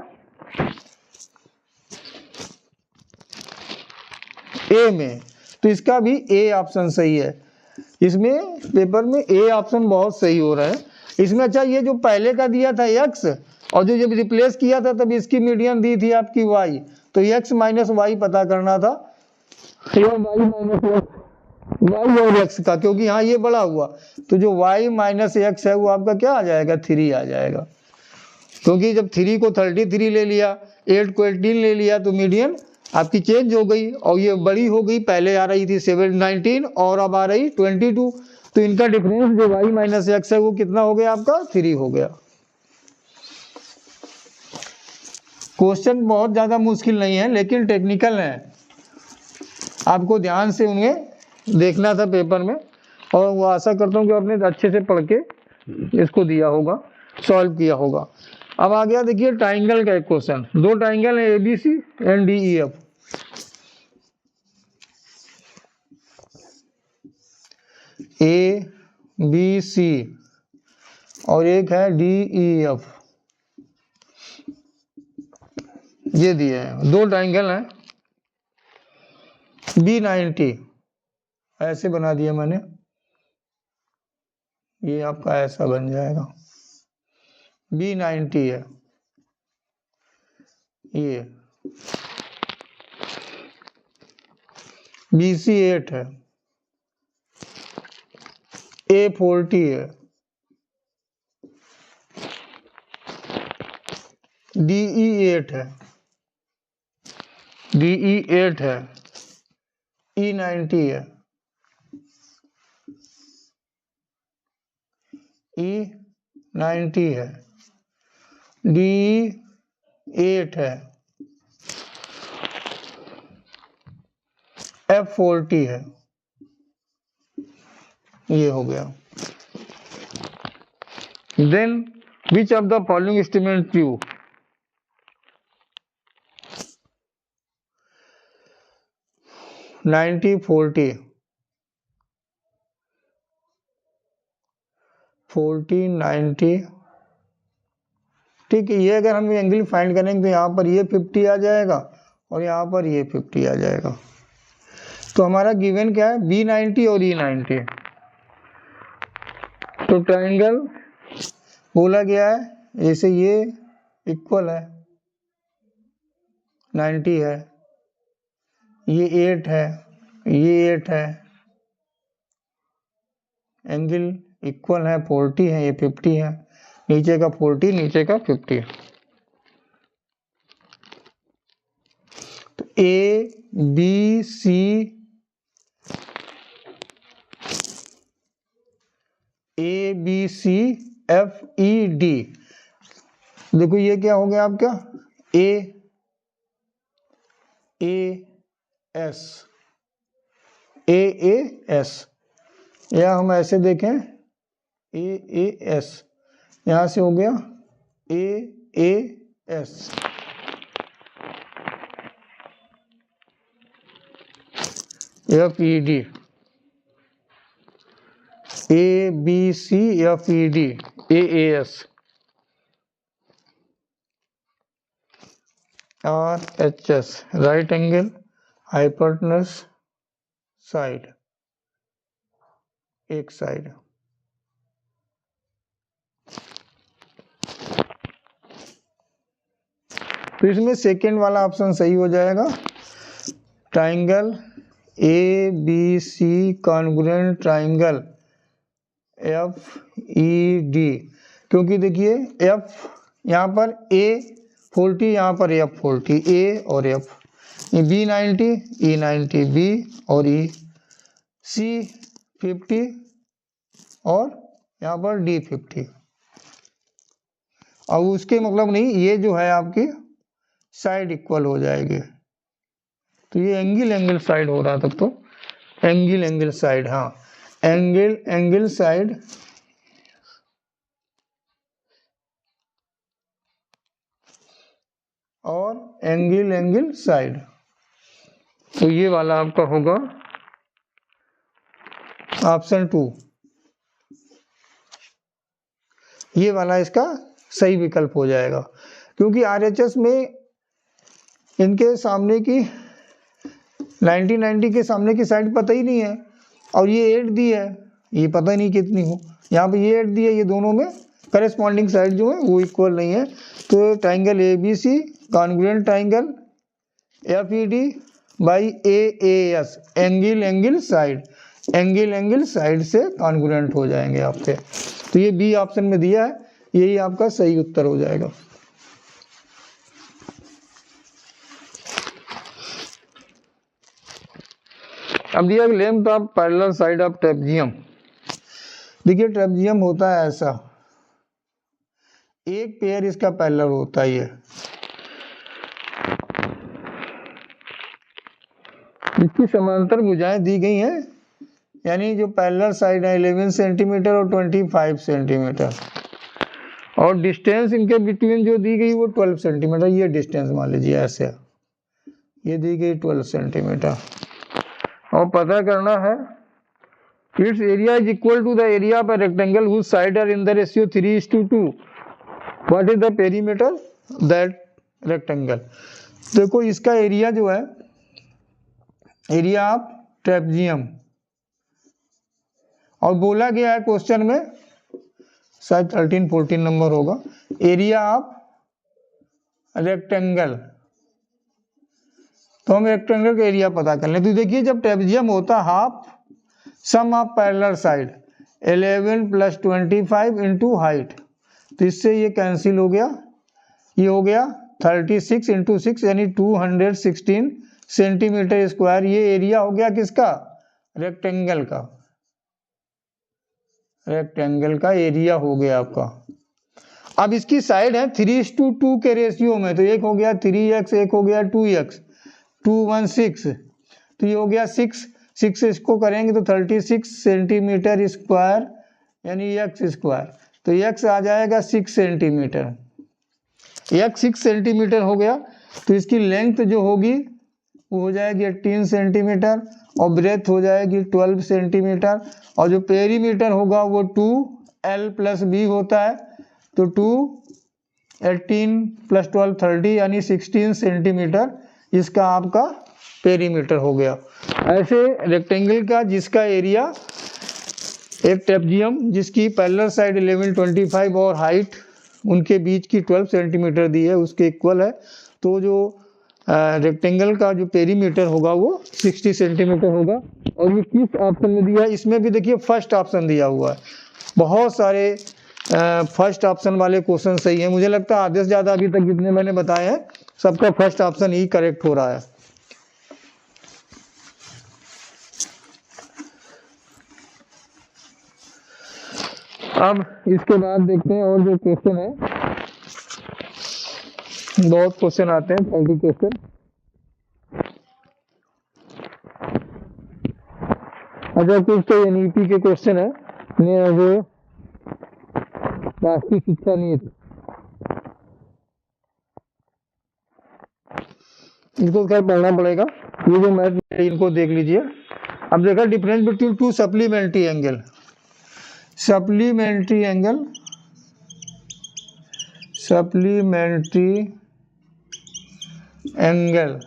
ए में। तो इसका भी ए ऑप्शन सही है। इसमें पेपर में ए ऑप्शन बहुत सही हो रहा है इसमें। अच्छा ये जो पहले का दिया था x और जो जब रिप्लेस किया था तब इसकी मीडियन दी थी आपकी y। तो x माइनस वाई पता करना था या y माइनस y और x का, क्योंकि यहाँ ये बड़ा हुआ। तो जो y माइनस x है वो आपका क्या आ जाएगा? 3 आ जाएगा। क्योंकि जब 3 को 33 ले लिया, 8 को 18 ले लिया तो मीडियन आपकी चेंज हो गई और ये बड़ी हो गई। पहले आ रही थी 19 और अब आ रही 22। तो इनका डिफरेंस जो y माइनस x है वो कितना हो गया आपका? 3 हो गया। क्वेश्चन बहुत ज़्यादा मुश्किल नहीं है लेकिन टेक्निकल है। आपको ध्यान से उन्हें देखना था पेपर में और वो आशा करता हूँ कि आपने अच्छे से पढ़ के इसको दिया होगा, सॉल्व किया होगा। अब आ गया देखिए ट्राइंगल का एक क्वेश्चन। 2 ट्राइंगल है ABC एंड DEF। ABC और एक है DEF। ये दिए हैं 2 ट्राइंगल हैं। B90 ऐसे बना दिया मैंने। ये आपका ऐसा बन जाएगा। B90 है ये। BC8 है। A40 है। DE8 है। DE8 है। E90 है। E90 है। DE8 है। F40 है। ये हो गया। Then which of the following statement true? 90 40 40 90, ठीक है। ये अगर हम एंगल फाइंड करेंगे तो यहाँ पर ये 50 आ जाएगा और यहाँ पर ये 50 आ जाएगा। तो हमारा गिवन क्या है, B90 और E90। तो ट्रायंगल बोला गया है जैसे ये इक्वल है, 90 है, ये 8 है, ये 8 है, एंगल इक्वल है, 40 है, ये 50 है, नीचे का 40 नीचे का 50। तो ABCFED, देखो ये क्या हो गया आपका AAS, या हम ऐसे देखें AAS, यहाँ से हो गया AAS। FED, ABCFED, AAS, RHS, right angle hypotenuse side, एक साइड। तो इसमें सेकेंड वाला ऑप्शन सही हो जाएगा, triangle ABC congruent triangle FED, क्योंकि देखिए F यहाँ पर A40, यहाँ पर F40, A और F, B90 E90, B और E, C50 और यहाँ पर D50। और उसके मतलब नहीं, ये जो है आपकी साइड इक्वल हो जाएगी। तो ये एंगल साइड हो रहा, तब तो एंगल साइड, हाँ एंगल साइड और एंगल साइड। तो ये वाला आपका होगा ऑप्शन 2, ये वाला इसका सही विकल्प हो जाएगा, क्योंकि RHS में इनके सामने की 90 के सामने की साइड पता ही नहीं है, और ये 8 दी है, ये पता ही नहीं कितनी हो, यहाँ पे ये 8 दी है, ये दोनों में करेस्पॉन्डिंग साइड जो है वो इक्वल नहीं है। तो triangle ABC congruent triangle FED by AAS, angle side से कॉन्ग्रुएंट हो जाएंगे आपके। तो ये बी ऑप्शन में दिया है, यही आपका सही उत्तर हो जाएगा। अब दिया length of parallel side of trapezium. देखिए ट्रेपेजियम होता है ऐसा, एक पेयर इसका पैरेलल होता है, ये इसकी समांतर भुजाएं दी गई हैं, यानी जो पैरेलल साइड है 11 सेंटीमीटर और 25 सेंटीमीटर, और डिस्टेंस इनके बिटवीन जो दी गई वो 12 सेंटीमीटर। ये डिस्टेंस मान लीजिए ऐसे, ये दी गई 12 सेंटीमीटर, और पता करना है it's area is equal to the area of a rectangle whose side are in the ratio 3:2। What is the perimeter that rectangle. देखो इसका एरिया जो है, एरिया ऑफ ट्रेपेजियम, और बोला गया है क्वेश्चन में, शायद 13-14 नंबर होगा, एरिया ऑफ रेक्टेंगल। तो हम रेक्टेंगल का एरिया पता कर लें। तो देखिए जब ट्रेपेजियम होता half sum of parallel side 11 + 25 into height, तो इससे ये कैंसिल हो गया, ये हो गया 36 × 6 यानी 216 सेंटीमीटर स्क्वायर। ये एरिया हो गया किसका, रेक्टेंगल का, रेक्टेंगल का एरिया हो गया आपका। अब इसकी साइड है 3:2 के रेशियो में, तो एक हो गया 3x, एक हो गया 2x, 216, तो ये हो गया 6 इसको करेंगे तो 36 सेंटीमीटर स्क्वायर यानी x स्क्वायर, तो x आ जाएगा 6 सेंटीमीटर, x 6 सेंटीमीटर हो गया। तो इसकी लेंथ जो होगी वो हो जाएगी 18 सेंटीमीटर और ब्रेथ हो जाएगी 12 सेंटीमीटर और जो पेरीमीटर होगा वो 2L + B होता है। तो 2 18 + 12 30 यानी 16 सेंटीमीटर इसका आपका पेरीमीटर हो गया। ऐसे रेक्टेंगल का जिसका एरिया एक ट्रेपेजियम जिसकी पैरेलल साइड 1125 और हाइट उनके बीच की 12 सेंटीमीटर दी है उसके इक्वल है, तो जो रेक्टेंगल का जो पेरीमीटर होगा वो 60 सेंटीमीटर होगा। और ये किस ऑप्शन में दिया है, इसमें भी देखिए फर्स्ट ऑप्शन दिया हुआ है। बहुत सारे फर्स्ट ऑप्शन वाले क्वेश्चन सही है, मुझे लगता है आधे से ज़्यादा अभी तक जितने मैंने बताए हैं सबका फर्स्ट ऑप्शन ही करेक्ट हो रहा है। अब इसके बाद देखते हैं और जो क्वेश्चन है, बहुत क्वेश्चन आते हैं 30 क्वेश्चन। अच्छा कुछ तो एनईपी के क्वेश्चन है जो राष्ट्रीय शिक्षा नीति, इनको खैर पढ़ना पड़ेगा। ये जो मैथ इनको देख लीजिए। अब देखा difference between two supplementary angle, supplementary angle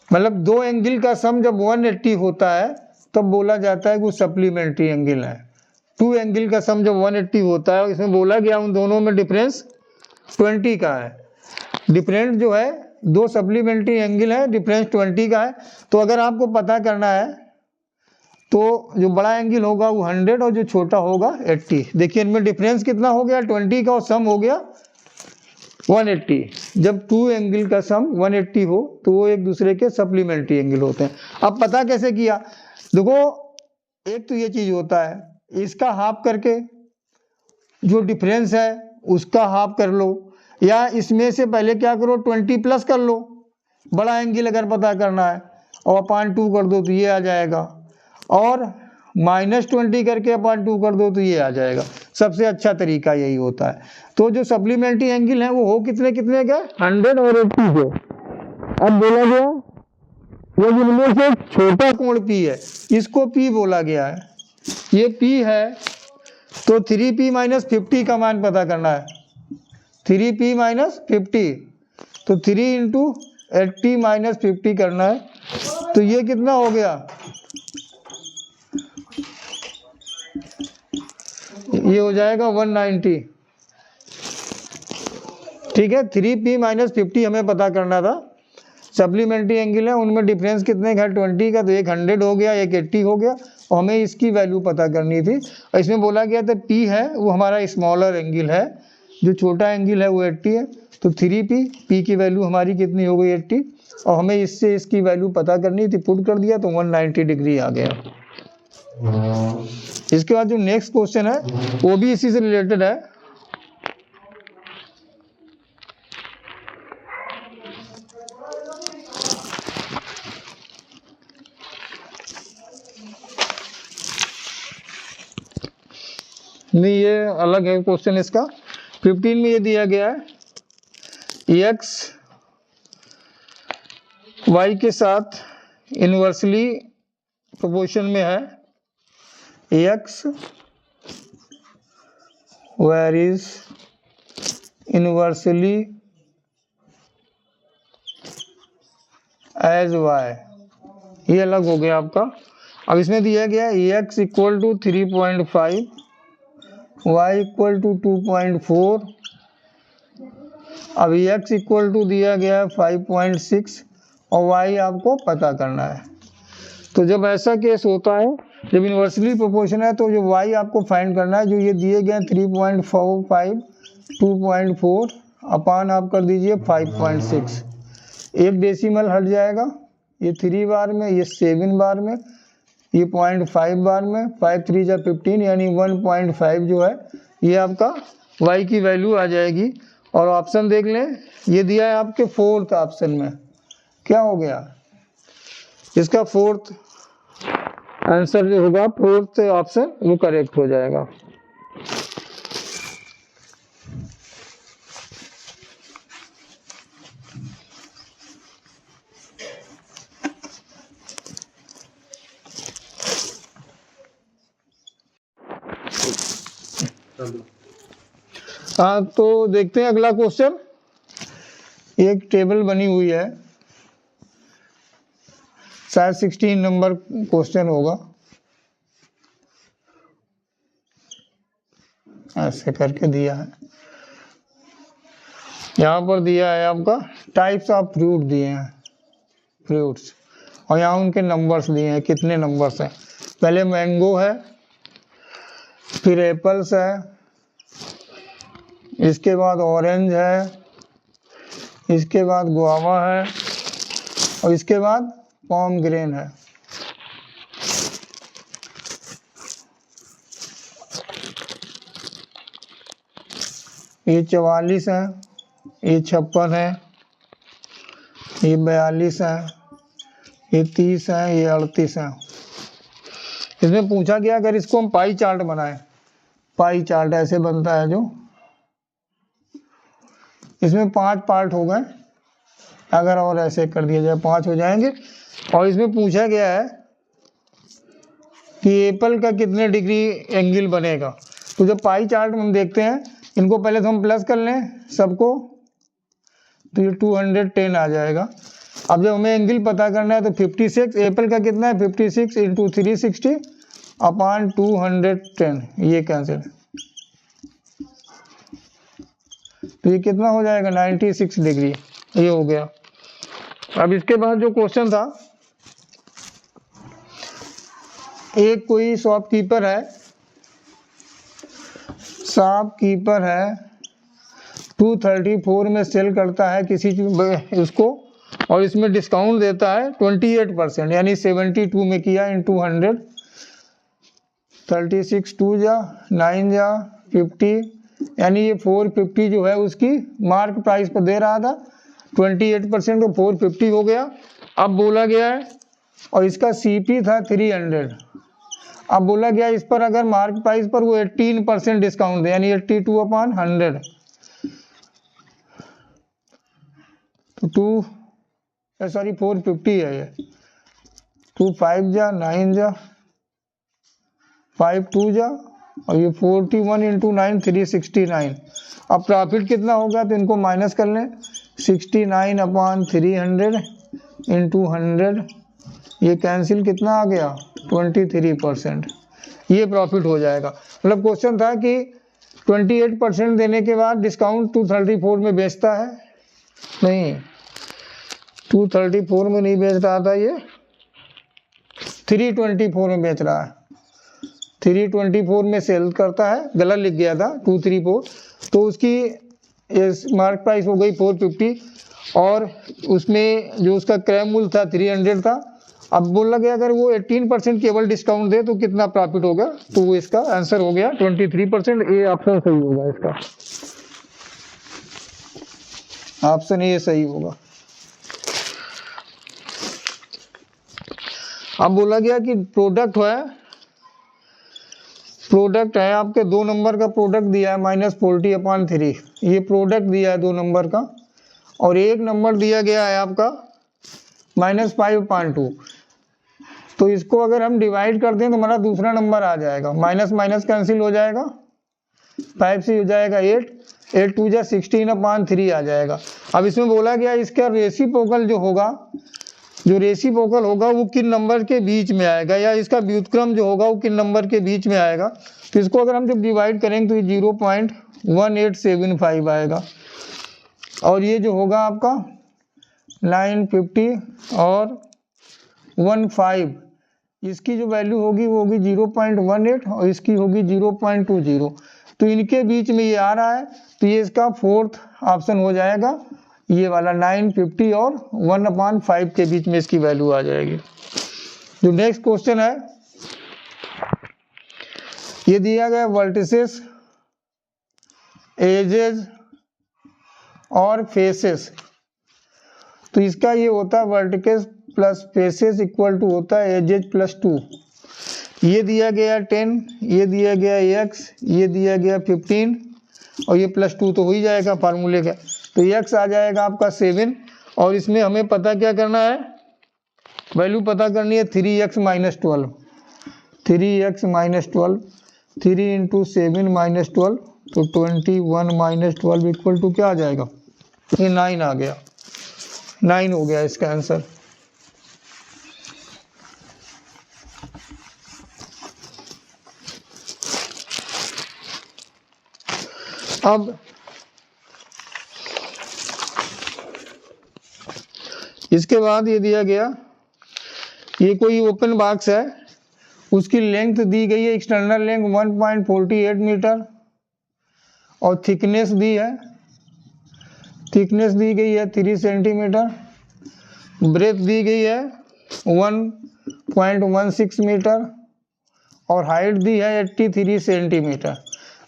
मतलब दो एंगल का सम जब 180 होता है तब बोला जाता है कि वो सप्लीमेंट्री एंगल है। टू एंगल का सम जब 180 होता है, इसमें बोला गया उन दोनों में डिफरेंस 20 का है। डिफरेंस जो है दो सप्लीमेंट्री एंगल है, डिफरेंस 20 का है। तो अगर आपको पता करना है तो जो बड़ा एंगल होगा वो 100 और जो छोटा होगा 80। देखिए इनमें डिफरेंस कितना हो गया 20 का और सम हो गया 180। जब टू एंगल का सम 180 हो तो वो एक दूसरे के सप्लीमेंट्री एंगल होते हैं। अब पता कैसे किया, देखो एक तो ये चीज होता है, इसका हाफ करके जो डिफरेंस है उसका हाफ कर लो, या इसमें से पहले क्या करो 20 प्लस कर लो, बड़ा एंगल अगर पता करना है, और /2 कर दो तो ये आ जाएगा, और -20 करके /2 कर दो तो ये आ जाएगा। सबसे अच्छा तरीका यही होता है। तो जो सप्लीमेंट्री एंगल है वो हो कितने कितने का 100 और 80 के। अब बोला गया ये जिनमें से छोटा कोण P है इसको P बोला गया है, ये P है तो 3P - 50 का मान पता करना है। 3P - 50 तो 3 × 80 - 50 करना है, तो ये कितना हो गया, ये हो जाएगा 190। ठीक है, 3P - 50 हमें पता करना था। सप्लीमेंट्री एंगल है उनमें डिफरेंस कितने का 20 का, तो एक 100 हो गया एक 80 हो गया, और हमें इसकी वैल्यू पता करनी थी। और इसमें बोला गया था P है वो हमारा स्मॉलर एंगल है, जो छोटा एंगल है वो 80 है। तो 3P, P की वैल्यू हमारी कितनी हो गई 80, और हमें इससे इसकी वैल्यू पता करनी थी, पुट कर दिया तो 190 डिग्री आ गया। इसके बाद जो नेक्स्ट क्वेश्चन है वो भी इसी से रिलेटेड है। नहीं ये अलग है क्वेश्चन इसका। 15 में ये दिया गया है x y के साथ इनवर्सली प्रोपोर्शन में है, x where is inversely as y, ये अलग हो गया आपका। अब इसमें दिया गया है x = 3.5, y = 2.4, अब x = दिया गया है 5.6 और y आपको पता करना है। तो जब ऐसा केस होता है, जब इन्वर्सली प्रोपोर्शन है, तो जो y आपको फाइंड करना है, जो ये दिए गए 3.45 2.4 अपान आप कर दीजिए 5.6, एक डेसिमल हट जाएगा, ये 3 बार में, ये 7 बार में, ये 0.5 बार में, 5 3 जा 15 यानी 1.5 जो है ये आपका y की वैल्यू आ जाएगी। और ऑप्शन देख लें, ये दिया है आपके 4th ऑप्शन में, क्या हो गया इसका 4th आंसर जो होगा 4th ऑप्शन वो करेक्ट हो जाएगा। हाँ, तो देखते हैं अगला क्वेश्चन। एक टेबल बनी हुई है, शायद 16 नंबर क्वेश्चन होगा। ऐसे करके दिया है, यहाँ पर दिया है आपका टाइप्स ऑफ फ्रूट दिए हैं, फ्रूट्स, और यहाँ उनके नंबर्स दिए हैं, कितने नंबर्स हैं। पहले मैंगो है, फिर एप्पल्स है, इसके बाद ऑरेंज है, इसके बाद गुआवा है, और इसके बाद पोमग्रेनेट है। ये 44 है, ये 56 है, ये 42 है, ये 30 है, ये 38 है। इसमें पूछा गया अगर इसको हम पाई चार्ट बनाएं, पाई चार्ट ऐसे बनता है जो, इसमें 5 पार्ट हो गए, अगर और ऐसे कर दिया जाए 5 हो जाएंगे। और इसमें पूछा गया है कि एप्पल का कितने डिग्री एंगल बनेगा। तो जब पाई चार्ट हम देखते हैं, इनको पहले तो हम प्लस कर लें सबको, तो ये 210 आ जाएगा। अब जब हमें एंगल पता करना है तो 56, एप्पल का कितना है 56 इंटू 360 अपॉन 210, ये कैंसिल, तो ये कितना हो जाएगा 96 डिग्री, ये हो गया। अब इसके बाद जो क्वेश्चन था, एक कोई शॉपकीपर है 234 में सेल करता है किसी चीज उसको, और इसमें डिस्काउंट देता है 28%, यानी 72 में किया इंटू 100, 36 2 जा 9 जा 50, यानी ये 450 जो है उसकी मार्क प्राइस पर दे रहा था, 28% तो 450 हो गया। अब बोला गया है, और इसका सीपी था 300, अब बोला गया इस पर अगर मार्क प्राइस पर वो 18% डिस्काउंट दे, यानी 82/100, तो 450 है ये, 2 5 जा 9 जा 5 2 जा, और ये 41 इंटू 9 369। अब प्रॉफिट कितना होगा तो इनको माइनस कर लें, 69/300 इंटू 100, ये कैंसिल, कितना आ गया 23%, ये प्रॉफिट हो जाएगा। मतलब क्वेश्चन था कि 28% देने के बाद डिस्काउंट 234 में बेचता है, नहीं 234 में नहीं बेच रहा था, ये 324 में बेच रहा है, 324 में सेल करता है, गलत लिख गया था 234, तो उसकी मार्क प्राइस हो गई 450, और उसमें जो उसका क्रय मूल्य था 300 था। अब बोला गया अगर वो 18% केवल डिस्काउंट दे तो कितना प्रॉफिट होगा, तो वो इसका आंसर हो गया 23%, ये ऑप्शन सही होगा, इसका ऑप्शन ये सही होगा। अब बोला गया कि प्रोडक्ट है आपके 2 नंबर का प्रोडक्ट दिया है -40/3, ये प्रोडक्ट दिया है 2 नंबर का, और 1 नंबर दिया गया है आपका -5/2। तो इसको अगर हम डिवाइड कर दें तो हमारा दूसरा नंबर आ जाएगा, माइनस माइनस कैंसिल हो जाएगा, 5 से हो जाएगा 8, 8 2 जा 16/3 आ जाएगा। अब इसमें बोला गया इसका रेसिप्रोकल जो होगा, वो किन नंबर के बीच में आएगा, या इसका व्युत्क्रम जो होगा वो किन नंबर के बीच में आएगा। तो इसको अगर हम जब डिवाइड करेंगे तो ये 0.1875 आएगा, और ये जो होगा आपका 950 और 15, इसकी जो वैल्यू होगी वो होगी 0.18, और इसकी होगी 0.20, तो इनके बीच में ये आ रहा है, तो ये इसका 4th ऑप्शन हो जाएगा, ये वाला 950 और 1/5 के बीच में इसकी वैल्यू आ जाएगी। जो नेक्स्ट क्वेश्चन है, ये दिया गया वर्टिसेस, एजेस और फेसेस, तो इसका ये होता है vertices plus faces equal to होता है एजेस प्लस 2, ये दिया गया 10, ये दिया गया x, ये दिया गया 15, और ये प्लस 2 तो हो ही जाएगा फार्मूले का, तो x आ जाएगा आपका 7, और इसमें हमें पता क्या करना है, वैल्यू पता करनी है 3x - 12, 3x - 12 3 इंटू 7 माइनस 12, तो 21 माइनस 12 इक्वल टू क्या आ जाएगा, ये 9 आ गया, 9 हो गया इसका आंसर। अब इसके बाद ये दिया गया, ये कोई ओपन बॉक्स है, उसकी लेंथ दी गई है, एक्सटर्नल लेंथ 1.48 मीटर और थिकनेस दी है, थिकनेस दी गई है 3 सेंटीमीटर, ब्रेथ दी गई है 1.16 मीटर और हाइट दी है 83 सेंटीमीटर।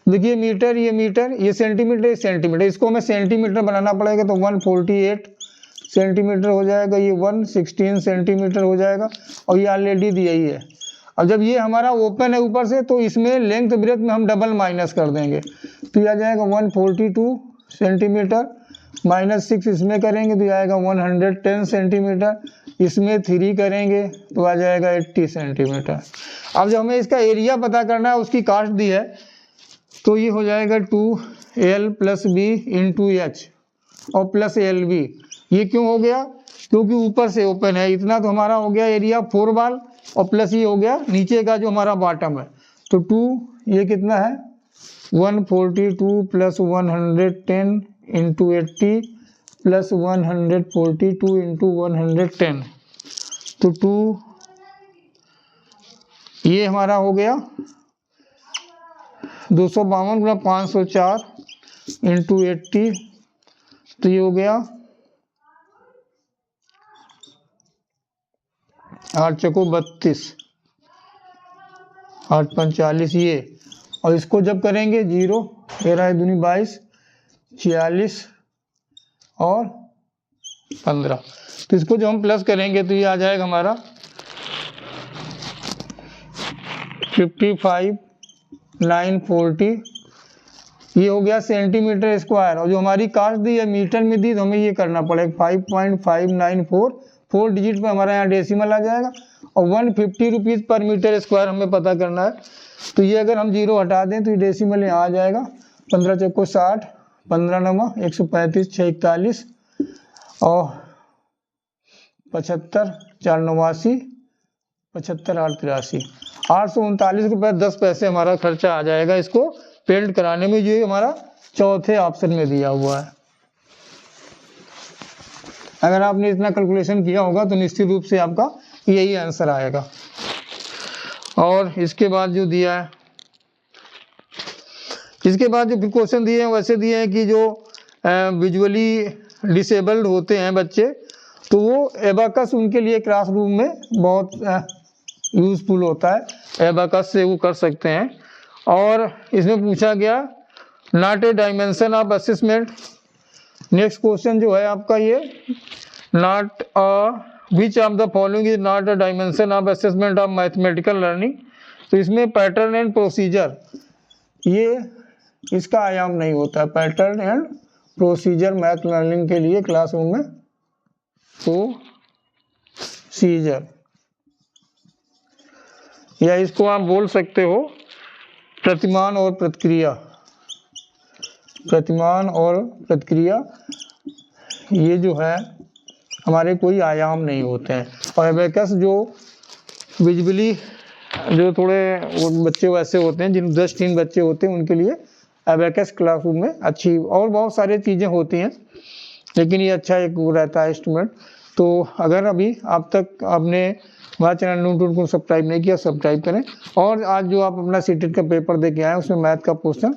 देखिए मीटर, ये मीटर, ये सेंटीमीटर, ये सेंटीमीटर, इसको हमें सेंटीमीटर बनाना पड़ेगा, तो 148 सेंटीमीटर हो जाएगा, ये 116 सेंटीमीटर हो जाएगा और ये ऑलरेडी दिया ही है। अब जब ये हमारा ओपन है ऊपर से, तो इसमें लेंथ ब्रेथ में हम डबल माइनस कर देंगे, तो ये आ जाएगा 142 सेंटीमीटर, -6 इसमें करेंगे तो आएगा 110 सेंटीमीटर, इसमें 3 करेंगे तो आ जाएगा 80 सेंटीमीटर। अब जब हमें इसका एरिया पता करना है, उसकी कास्ट दी है, तो ये हो जाएगा 2L + B × H और प्लस LB। ये क्यों हो गया, क्योंकि ऊपर से ओपन है, इतना तो हमारा हो गया एरिया 4 बाल और प्लस ये हो गया नीचे का जो हमारा बॉटम है, तो 2 ये कितना है 142 + 110 × 80 + 142 × 110, तो 2 ये हमारा हो गया 252 × 504 × 80, तो ये हो गया 8 चौको 32, 8 45 ये, और इसको जब करेंगे 0 13 दूनी 22 46 और 15, तो इसको जब हम प्लस करेंगे तो ये आ जाएगा हमारा 55,940, ये हो गया सेंटीमीटर स्क्वायर। और जो हमारी कास्ट दी है मीटर में दी, तो हमें ये करना पड़ेगा 5.594, 4 डिजिट पे हमारा यहाँ डेसिमल आ जाएगा, और 150 रुपीज़ पर मीटर स्क्वायर हमें पता करना है। तो ये अगर हम 0 हटा दें तो ये डेसिमल यहाँ आ जाएगा 15 चौको 60, 15 9 135, 6 41 और 75 4 89, 75 8 83, 839 रुपये 10 पैसे हमारा खर्चा आ जाएगा इसको पेंट कराने में, जो हमारा चौथे ऑप्शन में दिया हुआ है। अगर आपने इतना कैलकुलेशन किया होगा तो निश्चित रूप से आपका यही आंसर आएगा। और इसके बाद जो दिया है, इसके बाद जो क्वेश्चन दिए हैं वैसे दिए हैं कि जो विजुअली डिसेबल्ड होते हैं बच्चे, तो वो एबाकस उनके लिए क्लासरूम में बहुत यूज़फुल होता है, एबाकस से वो कर सकते हैं। और इसमें पूछा गया not a dimension of assessment. Next question जो है आपका ये not which of the following is not a dimension of assessment of mathematical learning. तो इसमें पैटर्न एंड प्रोसीजर, ये इसका आयाम नहीं होता है, pattern and procedure math learning के लिए क्लासरूम में प्रोसीजर, या इसको आप बोल सकते हो प्रतिमान और प्रतिक्रिया। प्रतिमान और प्रतिक्रिया ये जो है हमारे कोई आयाम नहीं होते हैं। और एबेकस जो विजुअली जो थोड़े बच्चे वैसे होते हैं, जिन 10-3 बच्चे होते हैं, उनके लिए एबेकस क्लासरूम में अच्छी, और बहुत सारी चीज़ें होती हैं, लेकिन ये अच्छा एक वो रहता है इंस्ट्रूमेंट। तो अगर अभी आप तक आपने हमारा चैनल नूटून को सब्सक्राइब नहीं किया, सब्सक्राइब करें। और आज जो आप अपना सीटेट का पेपर दे के आए उसमें मैथ का क्वेश्चन